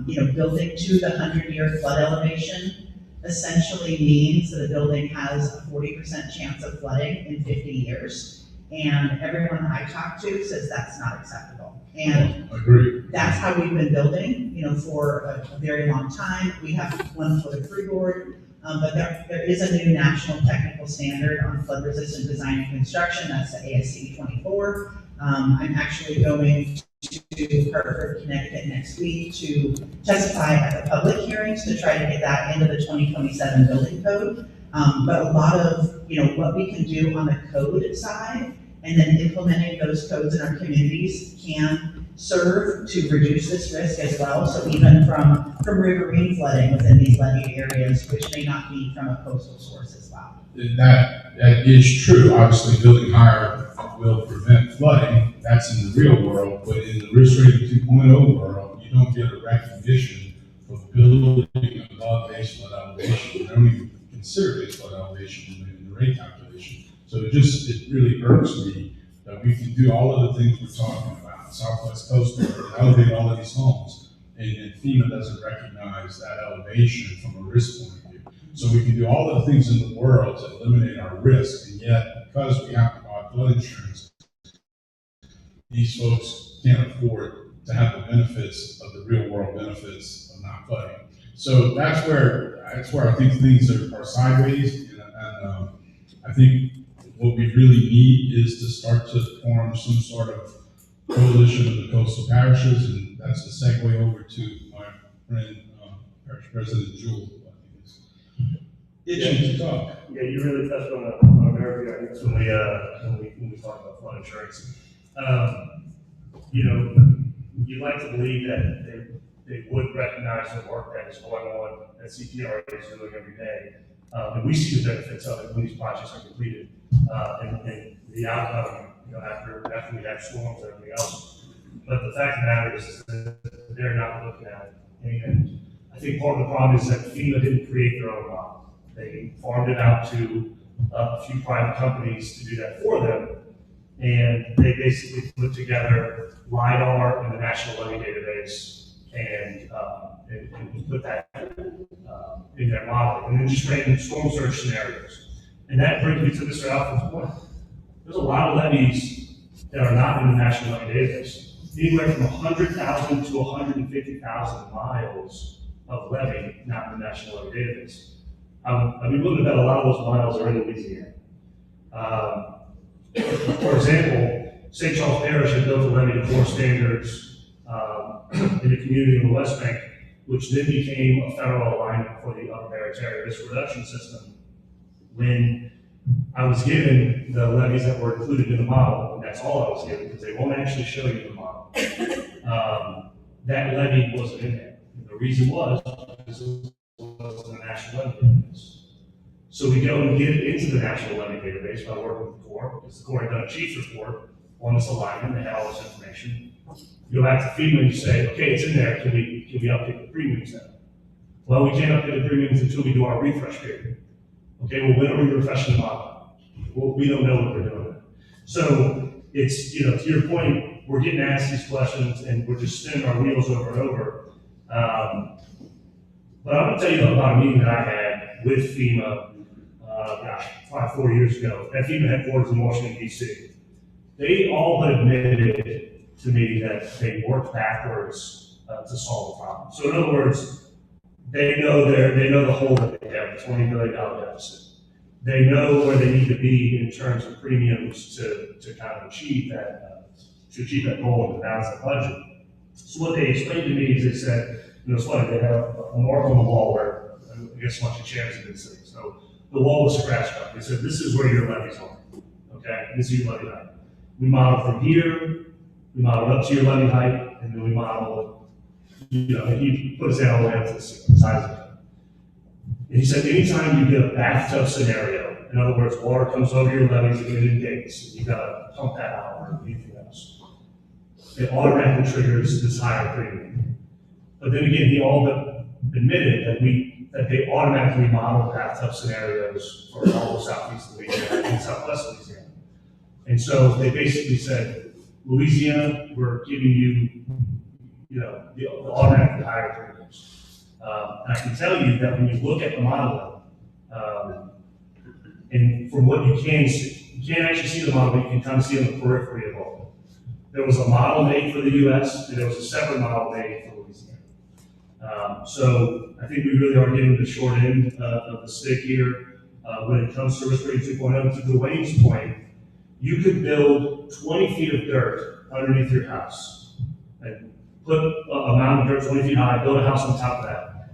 building to the 100-year flood elevation essentially means that a building has a 40% chance of flooding in 50 years. And everyone I talk to says that's not acceptable. And Agreed. That's how we've been building, for a very long time. We have one for the freeboard. But there is a new national technical standard on flood resistant design and construction. That's the ASC 24. I'm actually going to Hartford, Connecticut next week to testify at the public hearings to try to get that into the 2027 building code. But a lot of, what we can do on the code side and then implementing those codes in our communities can serve to reduce this risk as well. So even from riverine flooding within these levee areas, which may not be from a coastal source as well. That is true. Obviously, building higher will prevent flooding. That's in the real world, but in the risk rating 2.0 world, you don't get a recognition for building above base flood elevation. You don't even consider base flood elevation in the rate calculation. So it really irks me that we can do all of the things we're talking about. Southwest coastal, elevate all of these homes, and FEMA doesn't recognize that elevation from a risk point of view. So we can do all of the things in the world to eliminate our risk, and yet because we have to buy flood insurance, these folks can't afford to have the benefits of the real world benefits of not flooding. So that's where I think things are sideways, and I think what we really need is to start to form some sort of coalition of the coastal parishes, and that's the segue over to my friend, Parish President Jewel, who I think is itching to talk. Yeah, you really touched on a very good items when we talk about flood insurance. You'd like to believe that they would recognize the work that is going on that CPRA is doing every day. And we see the benefits of it when these projects are completed. and the outcome, after we have storms and everything else. But the fact of the matter is that they're not looking at it. And I think part of the problem is that FEMA didn't create their own model. They farmed it out to a few private companies to do that for them. And they basically put together LiDAR in the National Levee Database and put that in their model, and then just ran storm surge scenarios. And that brings me to Mr. Alfred's point. There's a lot of levees that are not in the National Levee Database. Anywhere from 100,000 to 150,000 miles of levee not in the National Levee Database. I'd be willing to bet a lot of those miles are in Louisiana. For example, St. Charles Parish had built a levee to core standards in the community in the West Bank, which then became a federal alignment for the Upper Barataria Risk Reduction System. When I was given the levees that were included in the model, and that's all I was given, because they won't actually show you the model, that levee wasn't in there. And the reason was because it wasn't a national levee database. So we go and get it into the National Levee Database by working with the Corps, because the Corps had done a chief's report on this alignment, they had all this information. You go back to FEMA and you say, okay, it's in there, can we update the premiums now? Well, we can't update the premiums until we do our refresh period. Okay, well, when are we refreshing the model? Well, we don't know what we're doing. So it's, to your point, we're getting asked these questions and we're just spinning our wheels over and over. But I'm gonna tell you about a meeting that I had with FEMA, probably 4 years ago, at FEMA headquarters in Washington, D.C. They all admitted to me that they worked backwards to solve the problem. So in other words, they know the hole that they have, the $20 billion deficit. They know where they need to be in terms of premiums to kind of achieve that goal and to balance the budget. So what they explained to me is they said, it's funny, they have a mark on the wall where I guess a bunch of chairs have been sitting. So the wall was scratched up. They said, this is where your levees are. Okay, this is your levee height. We model from here, we model up to your levee height, and then we model, and he put us down all the way up to the size of it. And he said, anytime you get a bathtub scenario, in other words, water comes over your levees and it inundates, and you gotta pump that out or anything else, it automatically triggers this higher premium. But then again, he all but admitted that they automatically model bathtub scenarios for all of Southeast Louisiana and Southwest Louisiana. And so they basically said, Louisiana, we're giving you, the automatically higher premiums. And I can tell you that when you look at the modeling, and from what you can see, you can't actually see the model, but you can kind of see on the periphery of all of it. There was a model made for the US, and there was a separate model made for Louisiana. So I think we really are getting the short end of the stick here when it comes to risk rating 2.0. To Dwayne's point, you could build 20 feet of dirt underneath your house and put a mound of dirt 20 feet high, build a house on top of that.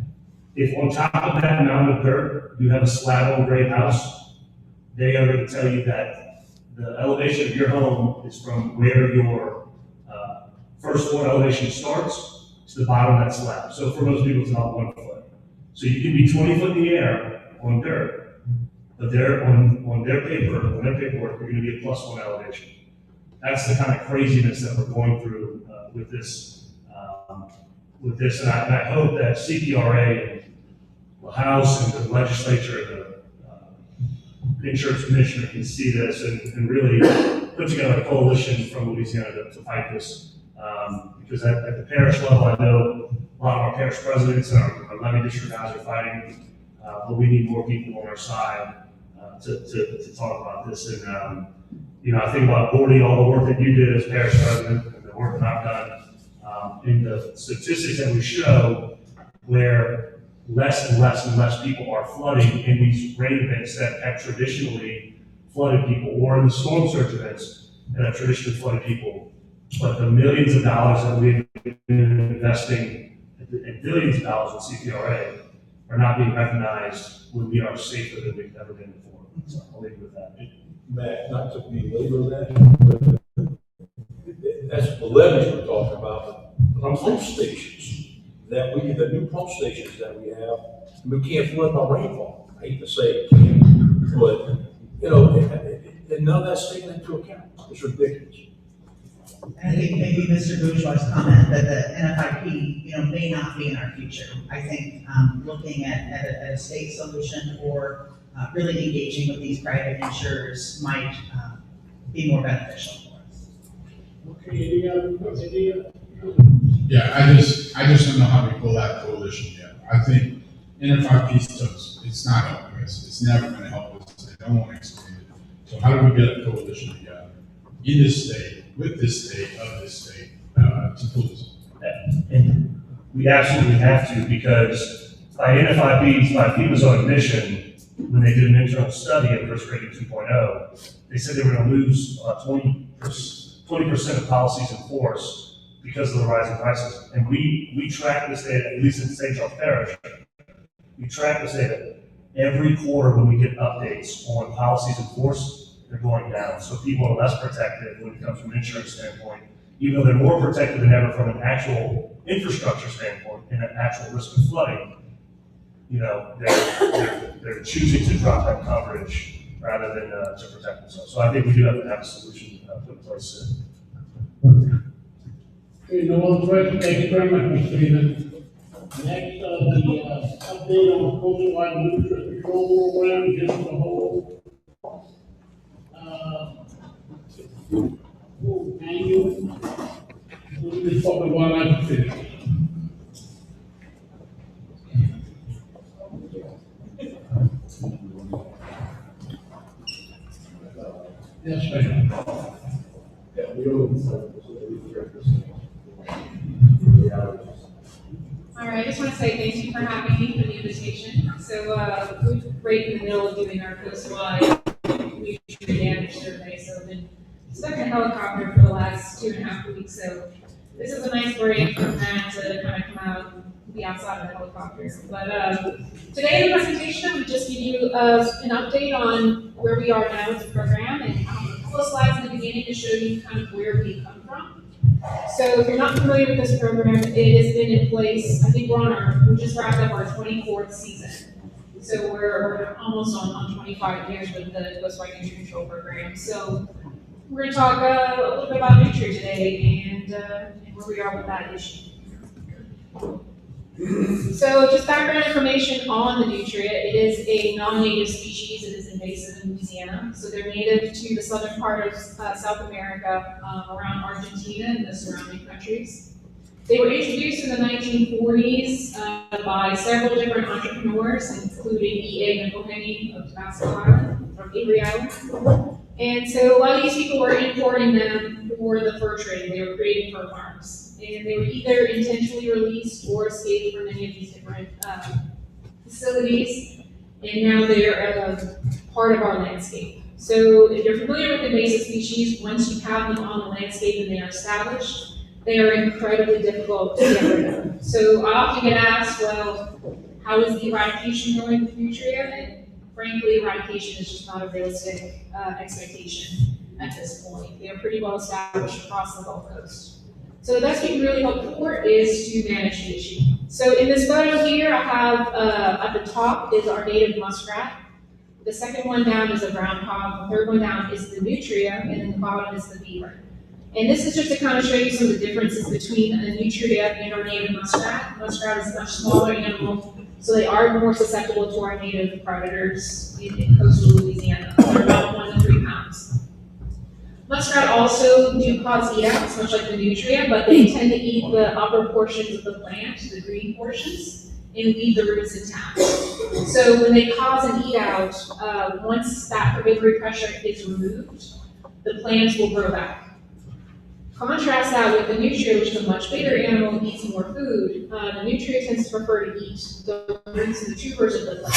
If on top of that mound of dirt, you have a slab on grade house, they are going to tell you that the elevation of your home is from where your first floor elevation starts to the bottom of that slab. So for most people, it's not 1 foot. So you can be 20 foot in the air on dirt, but they're on their paperwork, they're going to be a +1 elevation. That's the kind of craziness that we're going through with this. And I hope that CPRA and the House and the legislature and the insurance commissioner can see this and really put together a coalition from Louisiana to fight this. Because at the parish level, I know a lot of our parish presidents and our levee district guys are fighting, but we need more people on our side to talk about this. And I think about Gordy, all the work that you did as parish president, and the work that I've done, in the statistics that we show, where less and less and less people are flooding in these rain events that have traditionally flooded people, or in the storm surge events that have traditionally flooded people. But the millions of dollars that we've been investing, and billions of dollars in CPRA, are not being recognized when we are safer than we've ever been before. So I'll leave it with that. Matt, not to belabor that, but that's the levees we're talking about, but pump stations that the new pump stations that we have, we can't flood by rainfall. I hate to say it, but and none of that's taken into account. It's ridiculous. And I think maybe Mr. Bourgeois' comment that the NFIP, may not be in our future. I think, looking at a state solution or, really engaging with these private insurers might, be more beneficial for us. Okay, any other? Yeah, I just don't know how we pull that coalition yet. I think NFIP stuff, it's not helping us. It's never gonna help us. They don't want to expand it. So how do we get a coalition together in this state, with this state, of this state, to pull this? And we absolutely have to, because by NFIP's, by FEMA's own admission, when they did an internal study of risk rating 2.0, they said they were gonna lose 20% of policies in force because of the rising prices. And we track this data, at least in St. Charles Parish, we track this data every quarter when we get updates on policies in force, they're going down. So people are less protected when it comes from an insurance standpoint, even though they're more protected than ever from an actual infrastructure standpoint and an actual risk of flooding. They're choosing to drop that coverage rather than to protect themselves. So I think we do have to have a solution put in place soon. Okay, no other questions? Thank you very much, Mr. Freeman. Next, the update on the coastwide nutrient control program, just the whole, annual. We'll just talk about wildlife fish. Yes, ma'am. All right, I just want to say thank you for having me for the invitation. So, we're right in the middle of doing our coastwide nutrient damage survey, so I've been stuck in a helicopter for the last 2.5 weeks. So this is a nice break from that to kind of come out and be outside of the helicopter. But today in the presentation, I'm going to just give you an update on where we are now with the program, and a couple of slides in the beginning to show you kind of where we come from. So if you're not familiar with this program, it has been in place, I think we just wrapped up our 24th season. So we're almost on 25 years with the coastwide nutrient control program. So we're going to talk a little bit about Nutria today and where we are with that issue. So just background information on the nutria. It is a non-native species. It is invasive in Louisiana. So they're native to the southern part of South America, around Argentina and the surrounding countries. They were introduced in the 1940s by several different entrepreneurs, including E.A. McElhenney of Tabasco Island, from Avery Island. And so a lot of these people were importing them for the fur trade. They were creating fur farms. And they were either intentionally released or escaped from any of these different facilities. And now they're part of our landscape. So if you're familiar with invasive species, once you have them on the landscape and they are established, they are incredibly difficult to get rid of. So I often get asked, well, how is the eradication going with Nutria? And frankly, eradication is just not a realistic expectation at this point. They are pretty well established across the Gulf Coast. So the best we can really hope for is to manage the issue. So in this photo here, I have at the top is our native muskrat. The second one down is a groundhog. The third one down is the nutria, and then the bottom is the beaver. And this is just to kind of show you some of the differences between a nutria and our native muskrat. Muskrat is a much smaller animal, so they are more susceptible to our native predators in coastal Louisiana. They're about 1 to 3 pounds. Muskrat also do cause eat-outs, much like the nutria, but they tend to eat the upper portions of the plant, the green portions, and leave the roots intact. So when they cause an eat-out, once that herbivory pressure is removed, the plants will grow back. Contrast that with the nutria, which is a much bigger animal and eats more food. The nutria tends to prefer to eat the roots and the tubers of the plant.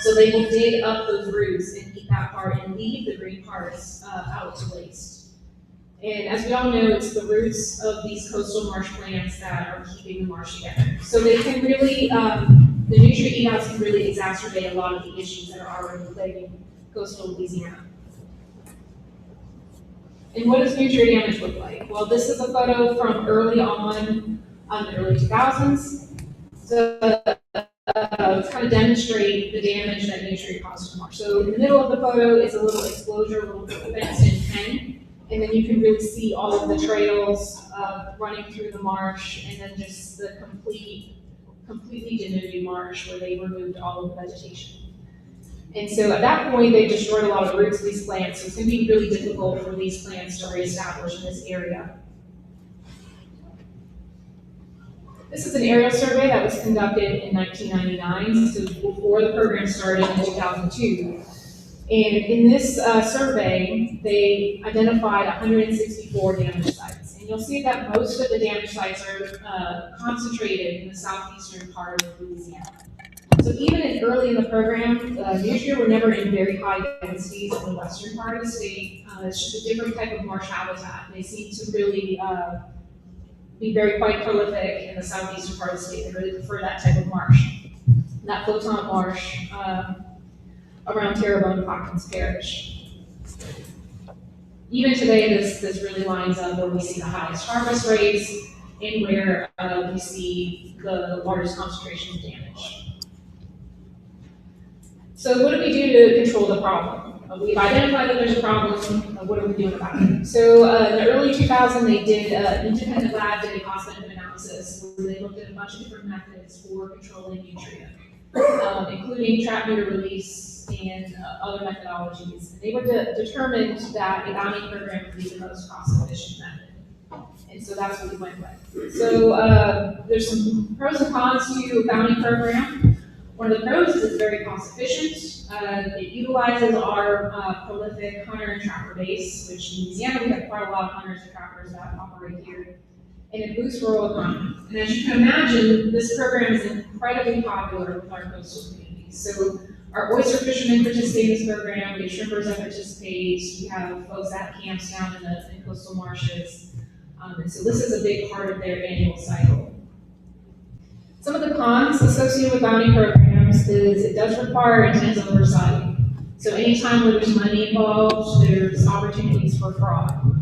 So they will dig up those roots and eat that part and leave the green parts out to waste. And as we all know, it's the roots of these coastal marsh plants that are keeping the marsh together. So they can really, the nutrient eat-outs can really exacerbate a lot of the issues that are already plaguing coastal Louisiana. And what does nutrient damage look like? Well, this is a photo from early on, the early 2000s. So kind of demonstrate the damage that Nutria caused to the marsh. So in the middle of the photo is a little exposure, a little fenced-in pen, and then you can really see all of the trails running through the marsh, and then just the completely denuded marsh where they removed all of the vegetation. And so at that point, they destroyed a lot of the roots of these plants, so it's going to be really difficult for these plants to reestablish in this area. This is an aerial survey that was conducted in 1999, so before the program started in 2002. And in this survey, they identified 164 damage sites. And you'll see that most of the damage sites are concentrated in the southeastern part of Louisiana. So even early in the program, Nutria were never in very high densities in the western part of the state. It's just a different type of marsh habitat. They seem to really be very quite prolific in the southeastern part of the state. They really prefer that type of marsh, that flottant marsh around Terrebonne and Hawkins Parish. Even today, this really lines up where we see the highest harvest rates and where we see the largest concentration of damage. So what do we do to control the problem? We've identified that there's a problem. What are we doing about it? So in the early 2000s, they did an independent lab did a cost-benefit analysis where they looked at a bunch of different methods for controlling nutria, including trap neuter release and other methodologies. And they were determined that a bounty program would be the most cost-efficient method. And so that's what we went with. So there's some pros and cons to a bounty program. One of the pros is it's very cost efficient. It utilizes our prolific hunter and trapper base, which in Louisiana we have quite a lot of hunters and trappers that operate here. And it boosts rural economy. And as you can imagine, this program is incredibly popular with our coastal communities. So our oyster fishermen participate in this program, we have shrimpers that participate, we have folks at camps down in coastal marshes. And so this is a big part of their annual cycle. Some of the cons associated with bounty programs is it does require intense oversight. So anytime where there's money involved, there's opportunities for fraud.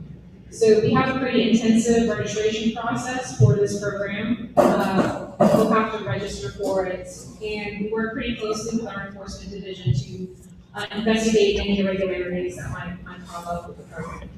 So we have a pretty intensive registration process for this program. We'll have to register for it, and we work pretty closely with our enforcement division to investigate any irregularities that might pop up with the program.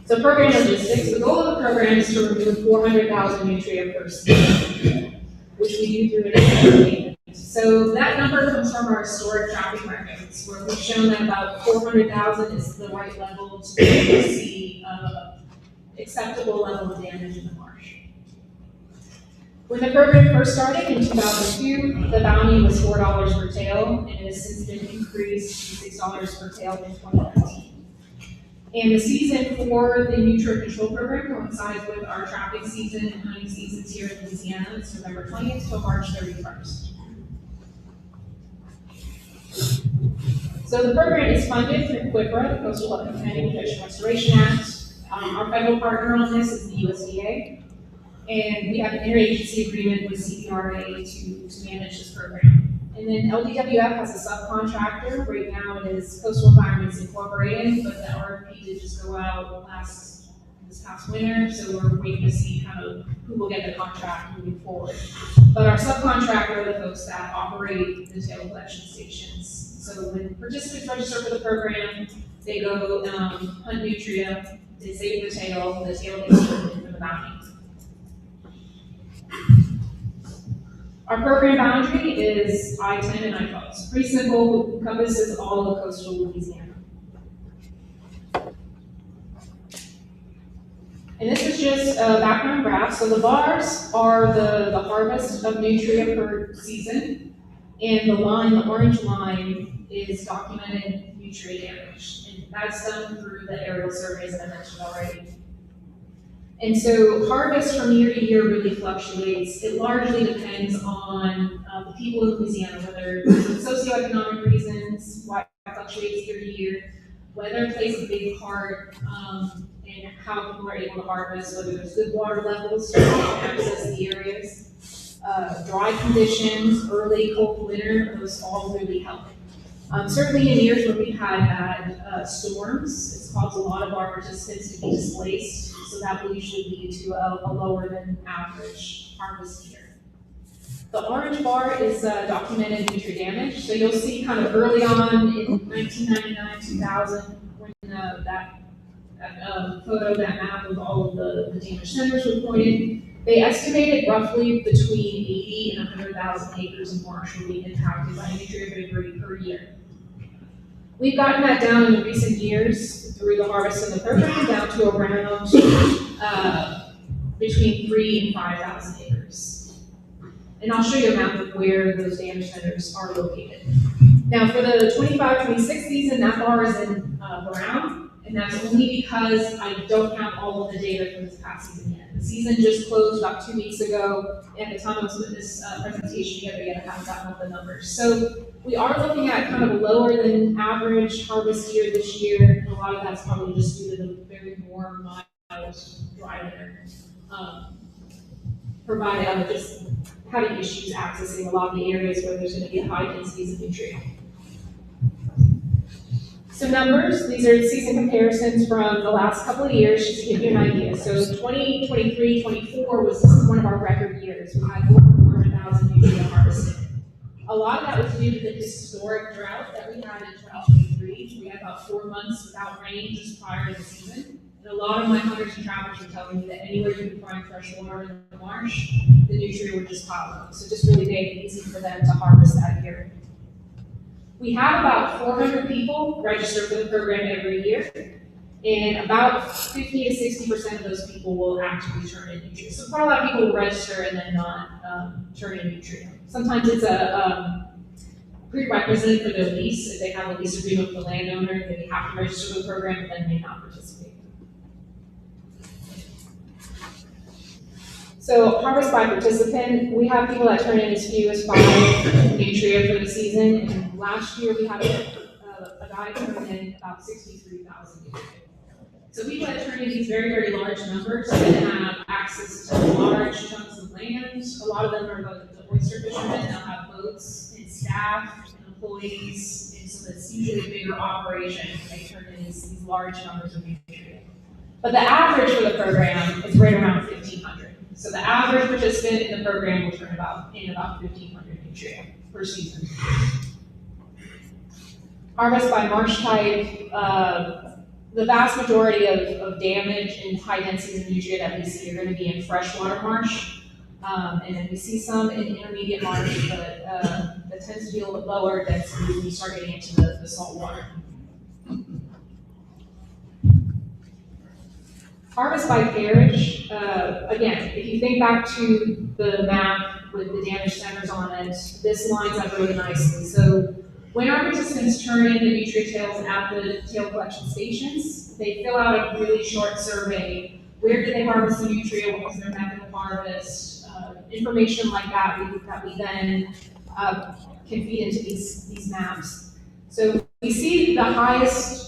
So program logistics, the goal of the program is to remove 400,000 nutria per season, which we do through an estimate. So that number comes from our historic traffic records, where we've shown that about 400,000 is the right level to see acceptable level of damage in the marsh. When the program first started in 2002, the bounty was $4 per tail, and it has since been increased to $6 per tail in 2019. And the season for the nutria control program coincides with our trapping season and hunting seasons here in Louisiana. It's November 20th till March 31st. So the program is funded through CPRA, the Coastal Wetland Planning and Fish Restoration Act. Our federal partner on this is the USDA. And we have an interagency agreement with CPRA to manage this program. And then LDWF has a subcontractor. Right now it is Coastal Environments Incorporated, but the RFP did just go out this past winter, so we're waiting to see kind of who will get the contract moving forward. But our subcontractor are the folks that operate the tail collection stations. So when participants register for the program, they go hunt nutria, they save the tail gets turned in for the bounty. Our program boundary is I-10 and I-12. It's pretty simple, encompasses all of coastal Louisiana. And this is just a background graph. So the bars are the harvest of nutria per season, and the line, the orange line, is documented nutria damage. And that's done through the aerial surveys that I mentioned already. And so harvest from year to year really fluctuates. It largely depends on the people in Louisiana, whether it's socioeconomic reasons, why it fluctuates year to year, weather plays a big part in how people are able to harvest, whether there's good water levels to access the areas, dry conditions, early cold winter, those all really help. Certainly in years where we've had bad storms, it's caused a lot of our participants to be displaced, so that will usually lead to a lower than average harvest year. The orange bar is documented nutrient damage. So you'll see kind of early on in 1999, 2000, when that photo, that map of all of the damaged centers was pointed. They estimated roughly between 80 and 100,000 acres of marsh will be impacted by nutrient debris per year. We've gotten that down in the recent years through the harvest of the program down to around between 3,000 and 5,000 acres. And I'll show you a map of where those damage centers are located. Now for the 25-26 season, that bar is in brown, and that's only because I don't have all of the data from this past season yet. The season just closed about 2 weeks ago, and at the time I was putting this presentation together yet, I haven't gotten all the numbers. So we are looking at kind of a lower than average harvest year this year, and a lot of that's probably just due to the very warm, mild, dry winter. Provided just having issues accessing a lot of the areas where there's going to be high densities of nutrient. Some numbers, these are season comparisons from the last couple of years, just to give you an idea. So 2023, 24 was one of our record years. We had over 400,000 nutrient harvested. A lot of that was due to the historic drought that we had in 2023. We had about 4 months without rain just prior to the season. And a lot of my hunters and trappers were telling me that anywhere you can find fresh water in the marsh, the nutrient would just pile up. So it just really made it easy for them to harvest that year. We have about 400 people register for the program every year, and about 50 to 60% of those people will actually turn in nutrient. So quite a lot of people will register and then not turn in nutrient. Sometimes it's a prerequisite for their lease. If they have a lease agreement with the landowner, they have to register for the program, but then may not participate. So harvest by participant, we have people that turn in as few as 5 nutrient for the season. And last year we had a guy turn in about 63,000 nutrient. So people that turn in these very, very large numbers and have access to large chunks of land. A lot of them are the oyster fishermen that have boats and staff and employees. And so that's usually a bigger operation. They turn in these large numbers of nutrient. But the average for the program is right around 1,500. So the average participant in the program will turn in about 1,500 nutrient per season. Harvest by marsh type, the vast majority of damage and high densities of nutrient that we see are going to be in freshwater marsh. And then we see some in intermediate marsh, but that tends to be a little bit lower density when you start getting into the salt water. Harvest by parish, again, if you think back to the map with the damage centers on it, this lines up really nicely. So when our participants turn in the nutrient tails at the tail collection stations, they fill out a really short survey. Where did they harvest the nutrient? What was their method of harvest? Information like that we then can feed into these maps. So we see the highest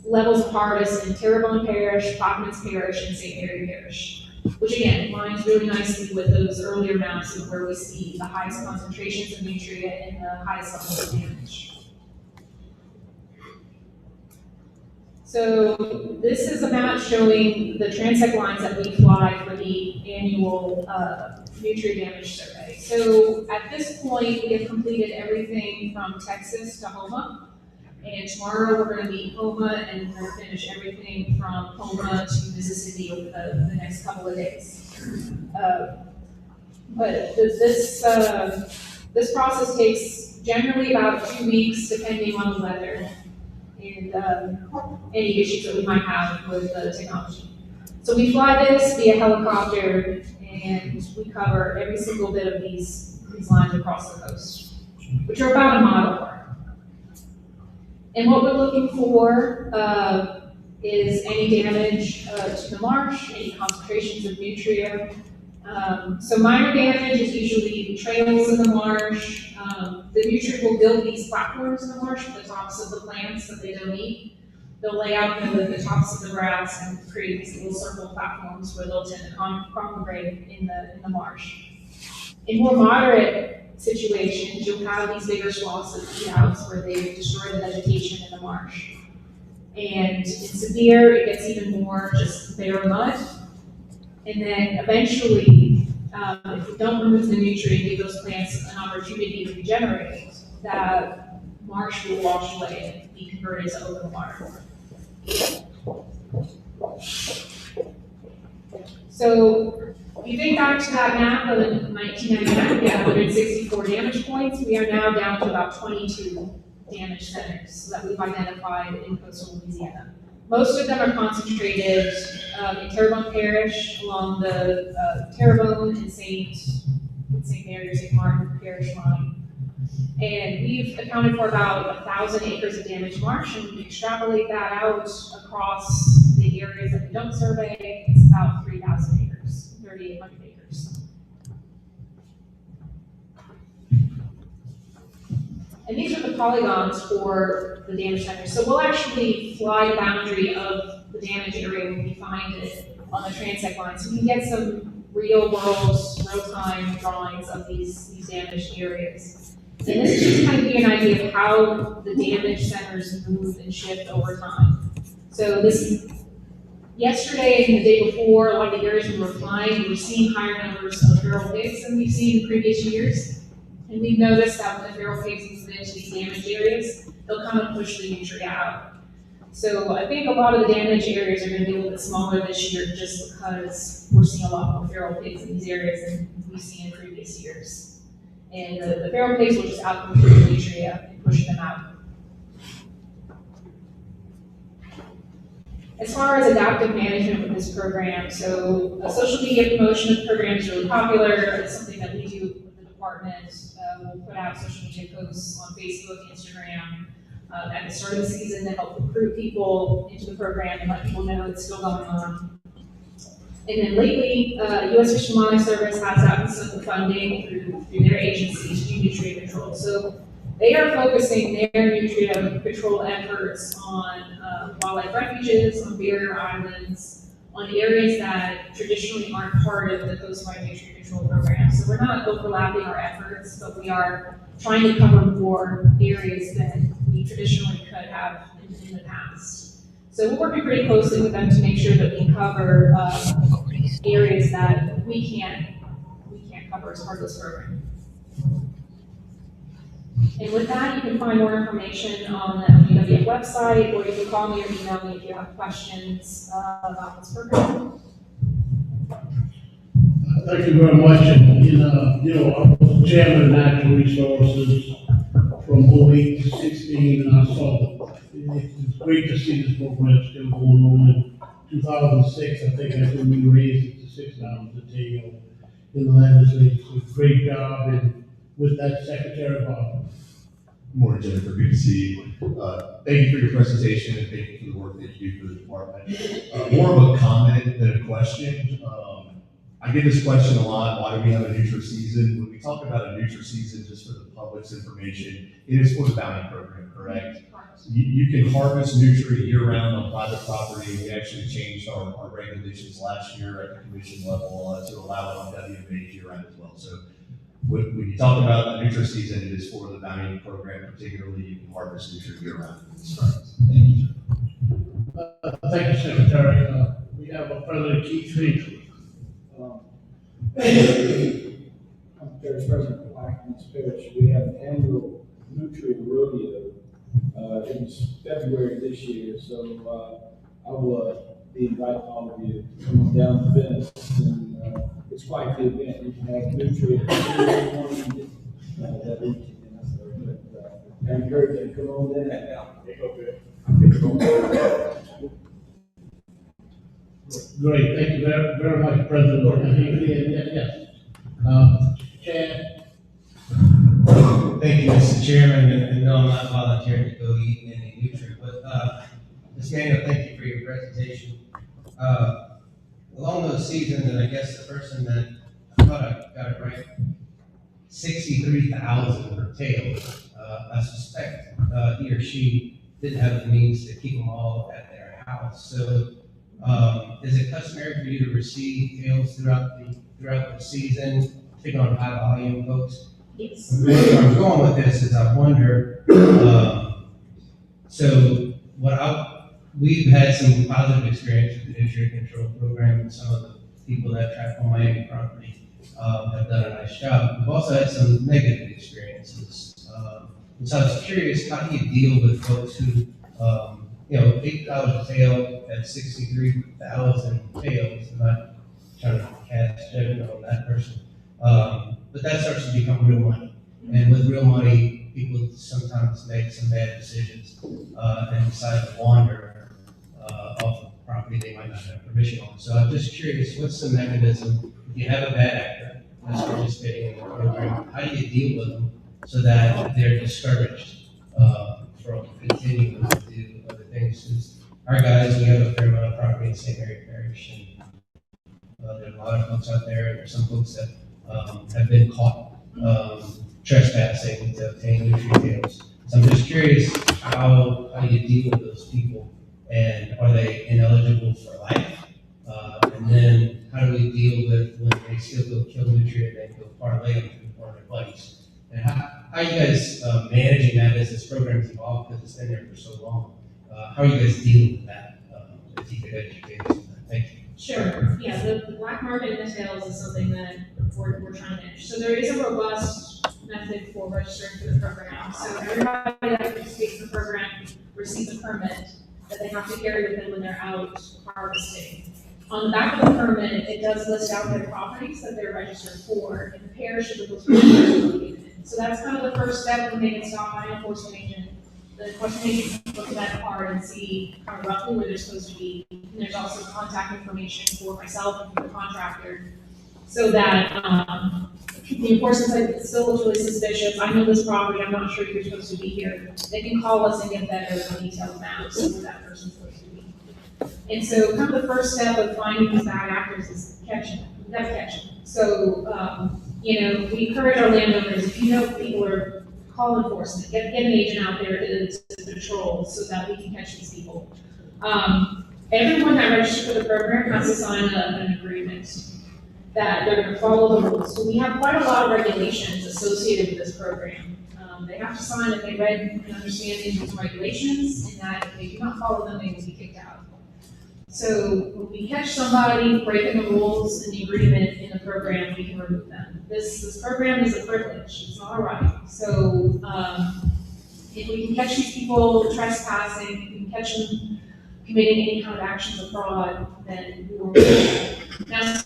levels of harvest in Terrebonne Parish, Plaquemines Parish, and St. Mary Parish, which again lines really nicely with those earlier maps of where we see the highest concentrations of nutrient and the highest levels of damage. So this is a map showing the transect lines that we fly for the annual nutrient damage survey. So at this point, we have completed everything from Texas to Houma. And tomorrow we're going to be Houma, and we're going to finish everything from Houma to Mississippi over the next couple of days. But this process takes generally about 2 weeks, depending on the weather and any issues that we might have with the technology. So we fly this via helicopter, and we cover every single bit of these lines across the coast, which are about a mile apart. And what we're looking for is any damage to the marsh, any concentrations of nutria. So minor damage is usually trails in the marsh. The nutria will build these platforms in the marsh at the tops of the plants that they don't eat. They'll lay out the tops of the grass and create these little circle platforms where they'll tend to congregate in the marsh. In more moderate situations, you'll have these bigger swaths of peat outs where they destroy the vegetation in the marsh. And in severe, it gets even more just bare mud. And then eventually, if we don't remove the nutrient, give those plants an opportunity to regenerate, that marsh will wash away and be converted to open water. So if you think back to that map of 1999, we had 164 damage points. We are now down to about 22 damage centers that we've identified in coastal Louisiana. Most of them are concentrated in Terrebonne Parish along the Terrebonne and St. Mary or St. Martin Parish line. And we've accounted for about 1,000 acres of damaged marsh, and when we extrapolate that out across the areas that we don't survey, it's about 3,000 acres, 3,800 acres. And these are the polygons for the damage centers. So we'll actually fly the boundary of the damage area when we find it on the transect line. So we can get some real world, real-time drawings of these damaged areas. And this is just kind of give you an idea of how the damage centers move and shift over time. So this, yesterday and the day before, a lot of the areas we were flying, we were seeing higher numbers of feral pigs than we've seen in previous years. And we've noticed that when the feral pigs move into these damaged areas, they'll kind of push the nutrient out. So I think a lot of the damaged areas are going to be a little bit smaller this year just because we're seeing a lot more feral pigs in these areas than we've seen in previous years. And the feral pigs will just outcompete the nutrient and push them out. As far as adaptive management with this program, so social media promotion of the program is really popular. It's something that we do with the department. We'll put out social media posts on Facebook, Instagram, at the start of the season to help recruit people into the program and let people know it's still going on. And then lately, U.S. Fish and Wildlife Service has gotten some funding through their agency to do nutrient control. So they are focusing their nutrient control efforts on wildlife refuges, on barrier islands, on areas that traditionally aren't part of the coastline nutrient control program. So we're not overlapping our efforts, but we are trying to cover more areas than we traditionally could have in the past. So we're working pretty closely with them to make sure that we cover areas that we can't cover as part of this program. And with that, you can find more information on the LUWF website, or you can call me or email me if you have questions about this program. Thank you very much. And, I was chairman of natural resources from 08 to 16, and I saw it's great to see this program still going on. In 2006, I think that's when we raised it to $6 a tail in the legislature. So great job, and with that, Secretary Bob. Good morning, Jennifer. Good to see you. Thank you for your presentation and thank you for the work that you do for the department. More of a comment than a question. I get this question a lot, why do we have a neutral season? When we talk about a neutral season, just for the public's information, it is for the bounty program, correct? You can harvest nutria year-round on private property. We actually changed our regulations last year at the commission level to allow it on WMA year-round as well. So when you talk about a neutral season, it is for the bounty program, particularly you can harvest nutria year-round. Thank you. Thank you, Secretary. We have a President Keith Finch. I'm Parish President of Atkins Parish. We have an annual nutrient rodeo. It was February this year, so I will be inviting all of you to come on down to Venice. And it's quite the event. You can have nutrient that week. I encourage you to come on down. Great, thank you very much, President. Yes. Chad. Thank you, Mr. Chairman, and no, I'm not volunteering to go eat any nutrient, but Ms. Daniel, thank you for your presentation. Along those seasons, and I guess the person that I thought I got it right, 63,000 per tail. I suspect he or she didn't have the means to keep them all at their house. So is it customary for you to receive tails throughout the season, particularly on high volume folks? Yes. Where I'm going with this is I wonder, we've had some positive experience with the nutrient control program and some of the people that track on Miami property. have done a nice job. We've also had some negative experiences. And so I was curious, how do you deal with folks who, $8 a tail at 63,000 tails? I'm not trying to cast judgment on that person. But that starts to become real money. And with real money, people sometimes make some bad decisions and decide to wander off of property they might not have permission on. So I'm just curious, what's the mechanism if you have a bad actor that's participating in the program? How do you deal with them so that they're discouraged from continuing to do other things? Because our guys, we have a fair amount of property in St. Mary Parish, and there are a lot of folks out there, and there's some folks that have been caught trespassing to obtain nutrient tails. So I'm just curious how you deal with those people, and are they ineligible for life? And then how do we deal with when they still go kill nutrient and go parlay them to one of their buddies? And how are you guys managing that as this program's evolved, because it's been there for so long? How are you guys dealing with that? If you could educate us on that. Thank you. Sure. Yeah, the black market in the tails is something that we're trying to manage. So there is a robust method for registering for the program. So everybody that participates in the program receives a permit that they have to carry with them when they're out harvesting. On the back of the permit, it does list out their properties that they're registered for, and the parish of those properties located in. So that's kind of the first step when they get stopped by an enforcement agent. The enforcement agent looks at that card and see kind of roughly where they're supposed to be. And there's also contact information for myself and for the contractor, so that the enforcement side still looks really suspicious. I know this property, I'm not sure you're supposed to be here. They can call us and get better detailed maps of where that person's supposed to be. And so kind of the first step of finding these bad actors is catching them. We've got to catch them. So, we encourage our landowners, if you know people are, call enforcement, get an agent out there to patrol so that we can catch these people. Everyone that registers for the program has to sign an agreement that they're going to follow the rules. So we have quite a lot of regulations associated with this program. They have to sign that they read and understand these rules and regulations, and that if they do not follow them, they will be kicked out. So when we catch somebody breaking the rules and the agreement in the program, we can remove them. This program is a privilege, it's not a right. So if we can catch these people trespassing, if we can catch them committing any kind of actions of fraud, then we will remove them. Now,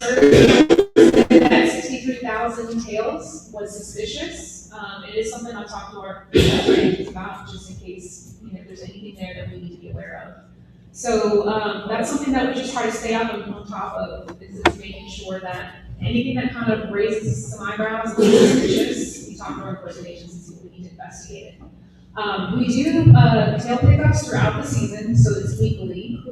that 63,000 tails was suspicious. It is something I'll talk to our agents about, just in case there's anything there that we need to be aware of. So that's something that we just try to stay up on top of, is making sure that anything that kind of raises some eyebrows and is suspicious, we talk to our enforcement agents and see if we need to investigate it. We do tail pickups throughout the season, so it's weekly.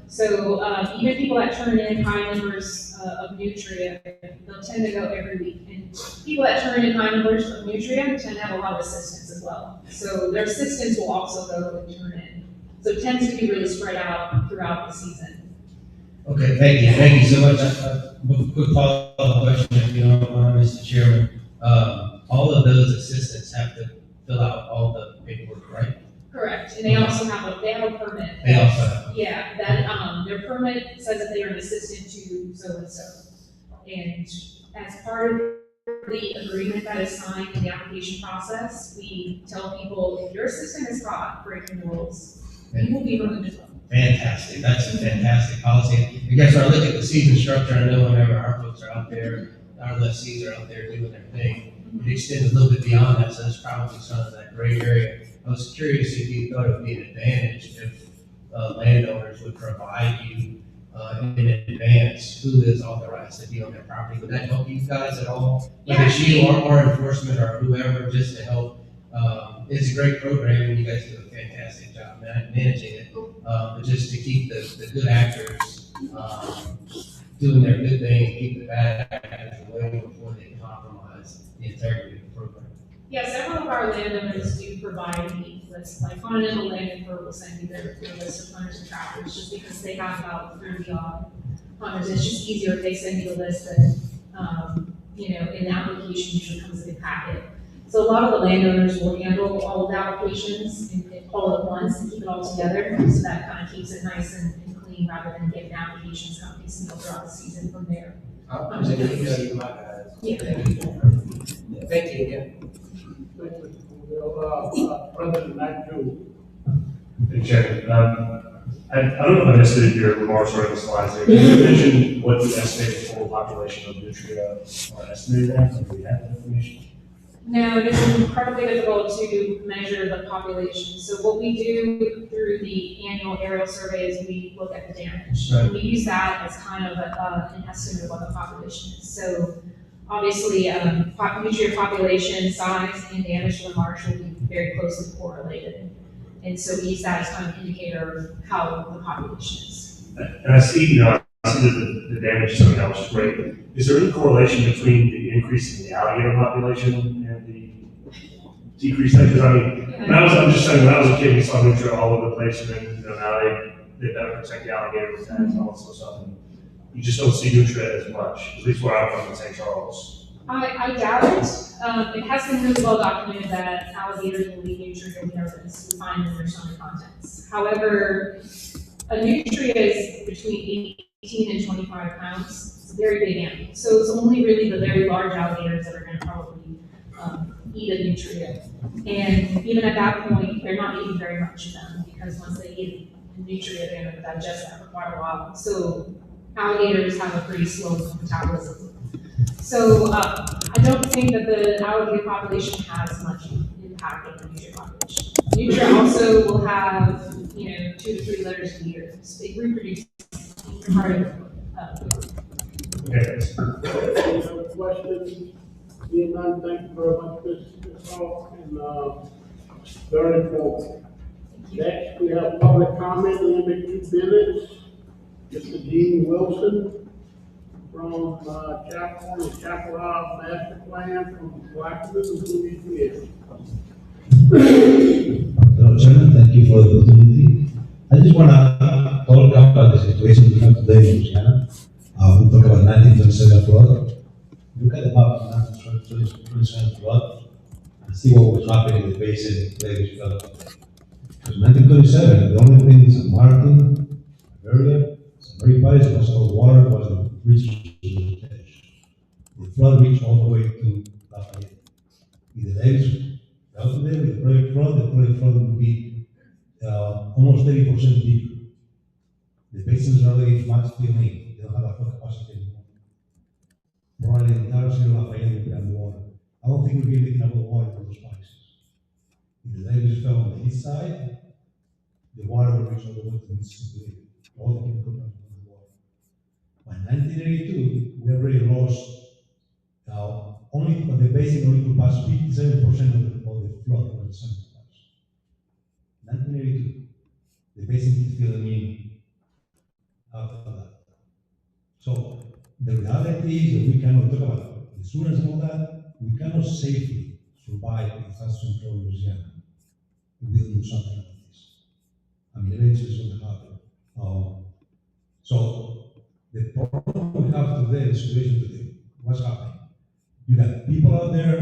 So even people that turn in high numbers of nutria, they'll tend to go every week. And people that turn in high numbers of nutria tend to have a lot of assistants as well. So their assistants will also go and turn in. So it tends to be really spread out throughout the season. Okay, thank you so much. A quick follow-up question, if you don't mind, Mr. Chairman. All of those assistants have to fill out all the paperwork, right? Correct, and they also have a permit. They also have. Yeah, that their permit says that they are an assistant to so and so. And as part of the agreement that is signed in the application process, we tell people, if your assistant is caught breaking the rules, you will be removed as well. Fantastic. That's a fantastic policy. I guess when I look at the season structure, I know whenever our folks are out there, our lessees are out there doing their thing, it extends a little bit beyond that, so there's probably some of that gray area. I was curious if you thought it would be an advantage if landowners would provide you in advance who is authorized to be on their property. Would that help you guys at all? Whether it's you or enforcement or whoever, just to help. It's a great program, and you guys do a fantastic job managing it. But just to keep the good actors doing their good thing, and keep the bad actors away before they compromise the integrity of the program. Yeah, several of our landowners do provide me lists, like Continental Land and Fur will send me their list of hunters and trappers, just because they have about 30 odd hunters. It's just easier if they send you a list that, in the application usually comes in a packet. So a lot of the landowners will handle all of the applications and all at once and keep it all together, so that kind of keeps it nice and clean rather than getting applications come piecemeal throughout the season from there. I'm just gonna email you my guys. Yeah. Thank you again. President Nigel. Hey, Chairman, I don't know if I missed it in your remarks or in the slides there. Did you mention what the estimated total population of Nutria are estimated at? Do we have that information? No, it is incredibly difficult to measure the population. So what we do through the annual aerial survey is we look at the damage. Right. We use that as kind of an estimate of what the population is. So obviously, nutrient population size and damage to the marsh will be very closely correlated. And so we use that as kind of an indicator of how the population is. And I see, I see that the damage is coming out, which is great. Is there any correlation between the increase in the alligator population and the decrease? Because I mean, I'm just saying, when I was a kid, we saw nutria all over the place, and then, now they better protect the alligator with tags and all that sort of stuff. And you just don't see nutria as much, at least where I'm from in St. Charles. I doubt it. It has been really well documented that alligators will eat nutria. We know this. We find in their stomach contents. However, a nutria is between 18 and 25 pounds. It's a very big animal. So it's only really the very large alligators that are going to probably eat a nutria. And even at that point, they're not eating very much of them, because once they eat a nutria, they're going to digest that for quite a while. So alligators have a pretty slow metabolism. So I don't think that the alligator population has much impact on the nutria population. Nutria also will have, 2 to 3 litters a year. So they reproduce part of Okay. Questions? Being none, thank you very much, Ms. Hall, and very informative. Next, we have public comment, limit 2 minutes. Mr. Dean Wilson from CPRA Master Plan from Blackwood, Louisiana. Hello, Chairman, thank you for the opportunity. I just want to talk about the situation we have today in Louisiana. We talk about 1927 flood. Look at the map of 1927 flood and see what was happening in the basin where we fell. Because 1927, the only thing is San Martin, area, San Mary Parish was all water, was reached to the edge. The flood reached all the way to Lafayette. If the days fell today with the project flood would be almost 30% deeper. The basins are already much filling. They don't have a flood capacity anymore. Probably the entire city of Lafayette will be underwater. I don't think we'll be making enough water for those places. If the Davis fell on the east side, the water will reach all the way to the Mississippi. All the chemical plants will be water. By 1982, we already lost only the basin only could pass 57% of the flood over the Central Pass. 1982, the basin is filling in after that. So the reality is that we cannot talk about insurance and all that. We cannot safely survive in Southern Louisiana if we don't do something like this. I mean, eventually it's going to happen. So the problem we have today, the situation today, what's happening? You got people out there,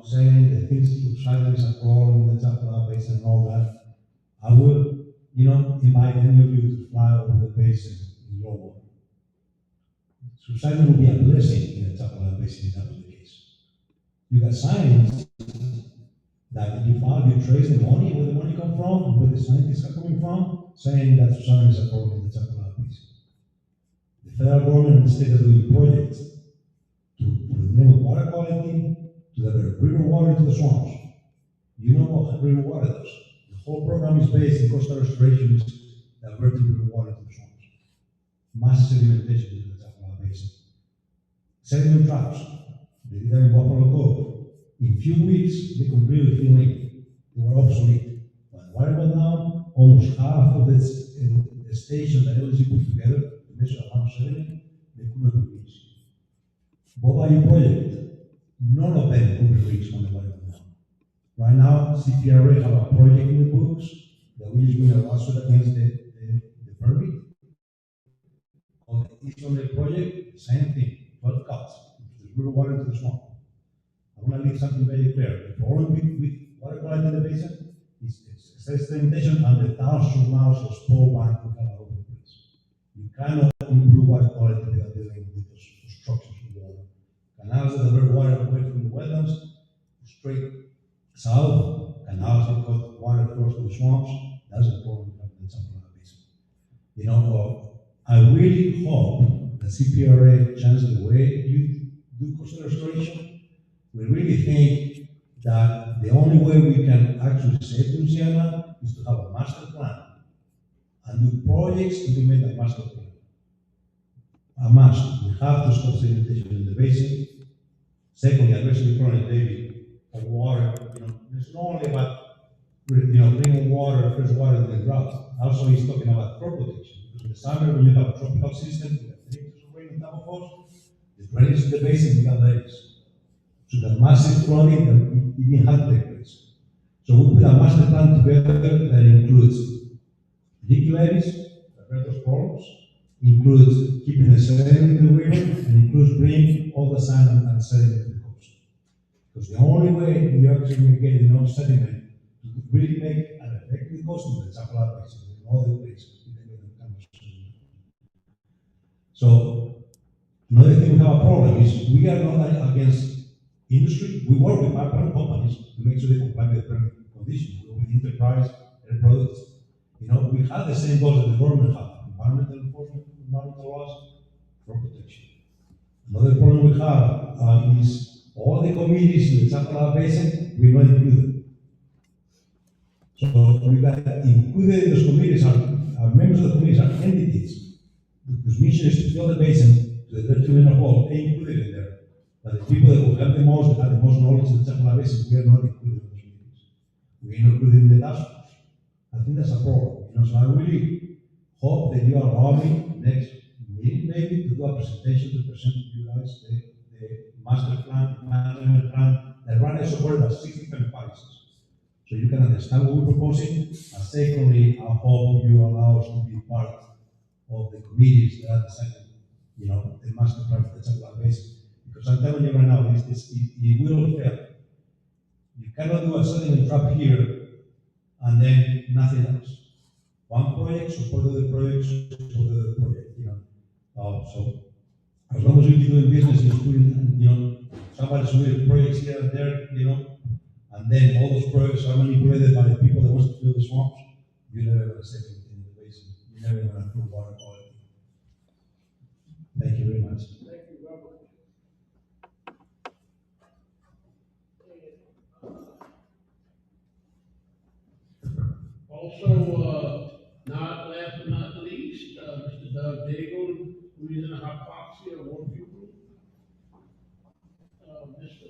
saying that things silence a problem in the Chapala Basin and all that. I would, invite any of you to fly over the basin in low water. Society will be a blessing in the Chapala Basin if that was the case. You got science that you trace the money, where the money come from, where the scientists are coming from, saying that society is a problem in the Chapala Basin. The federal government and the state are doing projects to improve water quality, to divert river water into the swamps. You know what river water does? The whole program is based in coastal restorations diverting river water to the swamps. Massive sedimentation in the Chapala Basin. Sediment traps. They did that in Buffalo Cove. In few weeks, they could really fill in. They were obsolete. When the water went down, almost half of the station that LSU put together to measure amount of sediment, they could not be reached. Bobayou project, none of them could be reached when the water went down. Right now, CPRA have a project in the books that we just win a lawsuit against the permit. On the Eastern Lake project, same thing, 12 cuts, the river water into the swamp. I want to leave something very clear. The problem with water quality in the basin is sedimentation and the thousands of miles of spore bank we have all over the place. You cannot improve water quality without dealing with those straight south, canals that cut water across the swamps. That's the problem of the Zamfara Basin. You know, I really hope the CPRA changes the way you do coastal restoration. We really think that the only way we can actually save Louisiana is to have a master plan and do projects implement the master plan. A must. We have to stop sedimentation in the basin. Secondly, addressing the problem, David, of water. You know, it's not only about bringing water, fresh water to the drought. Also, he's talking about crop protection. Because in the summer, when you have a tropical system, you have 3 inches of rain on top of us. The drainage in the basin, we got lakes. So the massive flooding that even had to take place. So we put a master plan together that includes leaky levees, that prevent those problems, includes keeping the sediment in the river, and includes bringing all the sand and sediment to the coast. Because the only way you actually get enough sediment to really make an effect in the coast is the Zamfara Basin, in other places. So another thing we have a problem is we are not against industry. We work with pipeline companies to make sure they comply with the permit conditions. We work with enterprise and products. You know, we have the same goals that the government have: environmental enforcement, environmental laws, crop protection. Another problem we have is all the committees in the Zamfara Basin, we're not included. So we got included in those committees are members of the committees are entities whose mission is to fill the basin to the 30 million of all, they included in there. But the people that will have the most, that have the most knowledge in the Zamfara Basin, we are not included in those meetings. We are not included in the task force. I think that's a problem. You know, so I really hope that you allow me next meeting maybe to do a presentation to present to you guys the master plan, management plan that runs over about 6 different policies. So you can understand what we're proposing. And secondly, I hope you allow us to be part of the committees that are deciding, you know, the master plan for the Zamfara Basin. Because I'm telling you right now, it will fail. You cannot do a sediment trap here and then nothing else. One project support other projects, support other project, you know. So as long as we keep doing business, including, you know, somebody's doing projects here and there, you know, and then all those projects are manipulated by the people that want to fill the swamps, you're never going to save anything in the basin. You're never going to improve water quality. Thank you very much. Thank you, Robert. Also, not last but not least, Mr. Doug Daigle, who is in a hypoxia working group. Mr.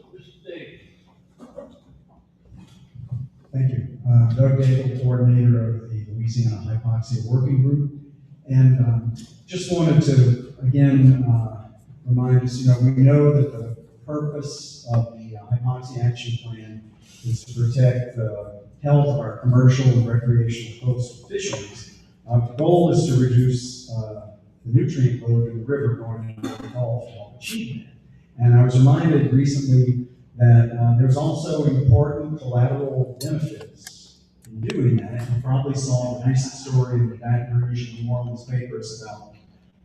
Daigle. Thank you. Doug Daigle, coordinator of the Louisiana Hypoxia Working Group. And just wanted to, again, remind us, we know that the purpose of the Hypoxia Action Plan is to protect the health of our commercial and recreational coastal fisheries. The goal is to reduce the nutrient load in the river going into the Gulf while achieving that. And I was reminded recently that there's also important collateral benefits in doing that. You probably saw a recent story in the Baton Rouge and New Orleans papers about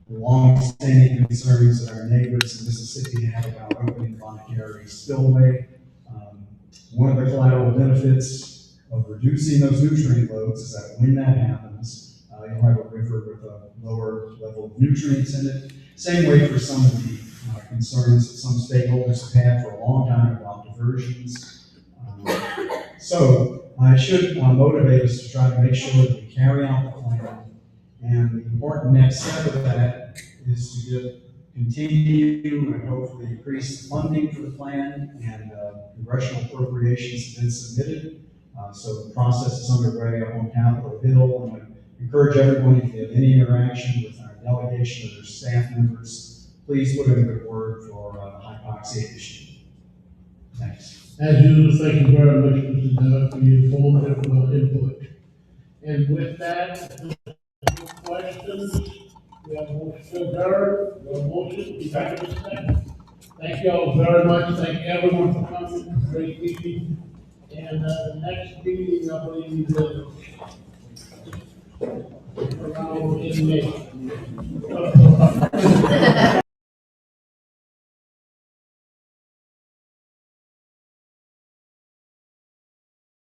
the long-standing concerns that our neighbors in Mississippi have about opening the Bonnet spillway. One of the collateral benefits of reducing those nutrient loads is that when that happens, you'll have a river with a lower level of nutrients in it. Same way for some of the concerns that some stakeholders have had for a long time about diversions. So it should motivate us to try to make sure that we carry out the plan. And the important next step of that is to continue and hopefully increase the funding for the plan, and congressional appropriations have been submitted. So the process is underway on Capitol Hill, and I encourage everyone, if you have any interaction with our delegation or their staff members, please put in a good word for the hypoxia issue. Thanks. As usual, thank you very much, Mr. Doug, for your informative input. And with that, no questions. We have a motion to adjourn. We have a motion. We have a second. Thank you all very much. Thank everyone for coming. Great meeting. And the next meeting, I believe, is around in May.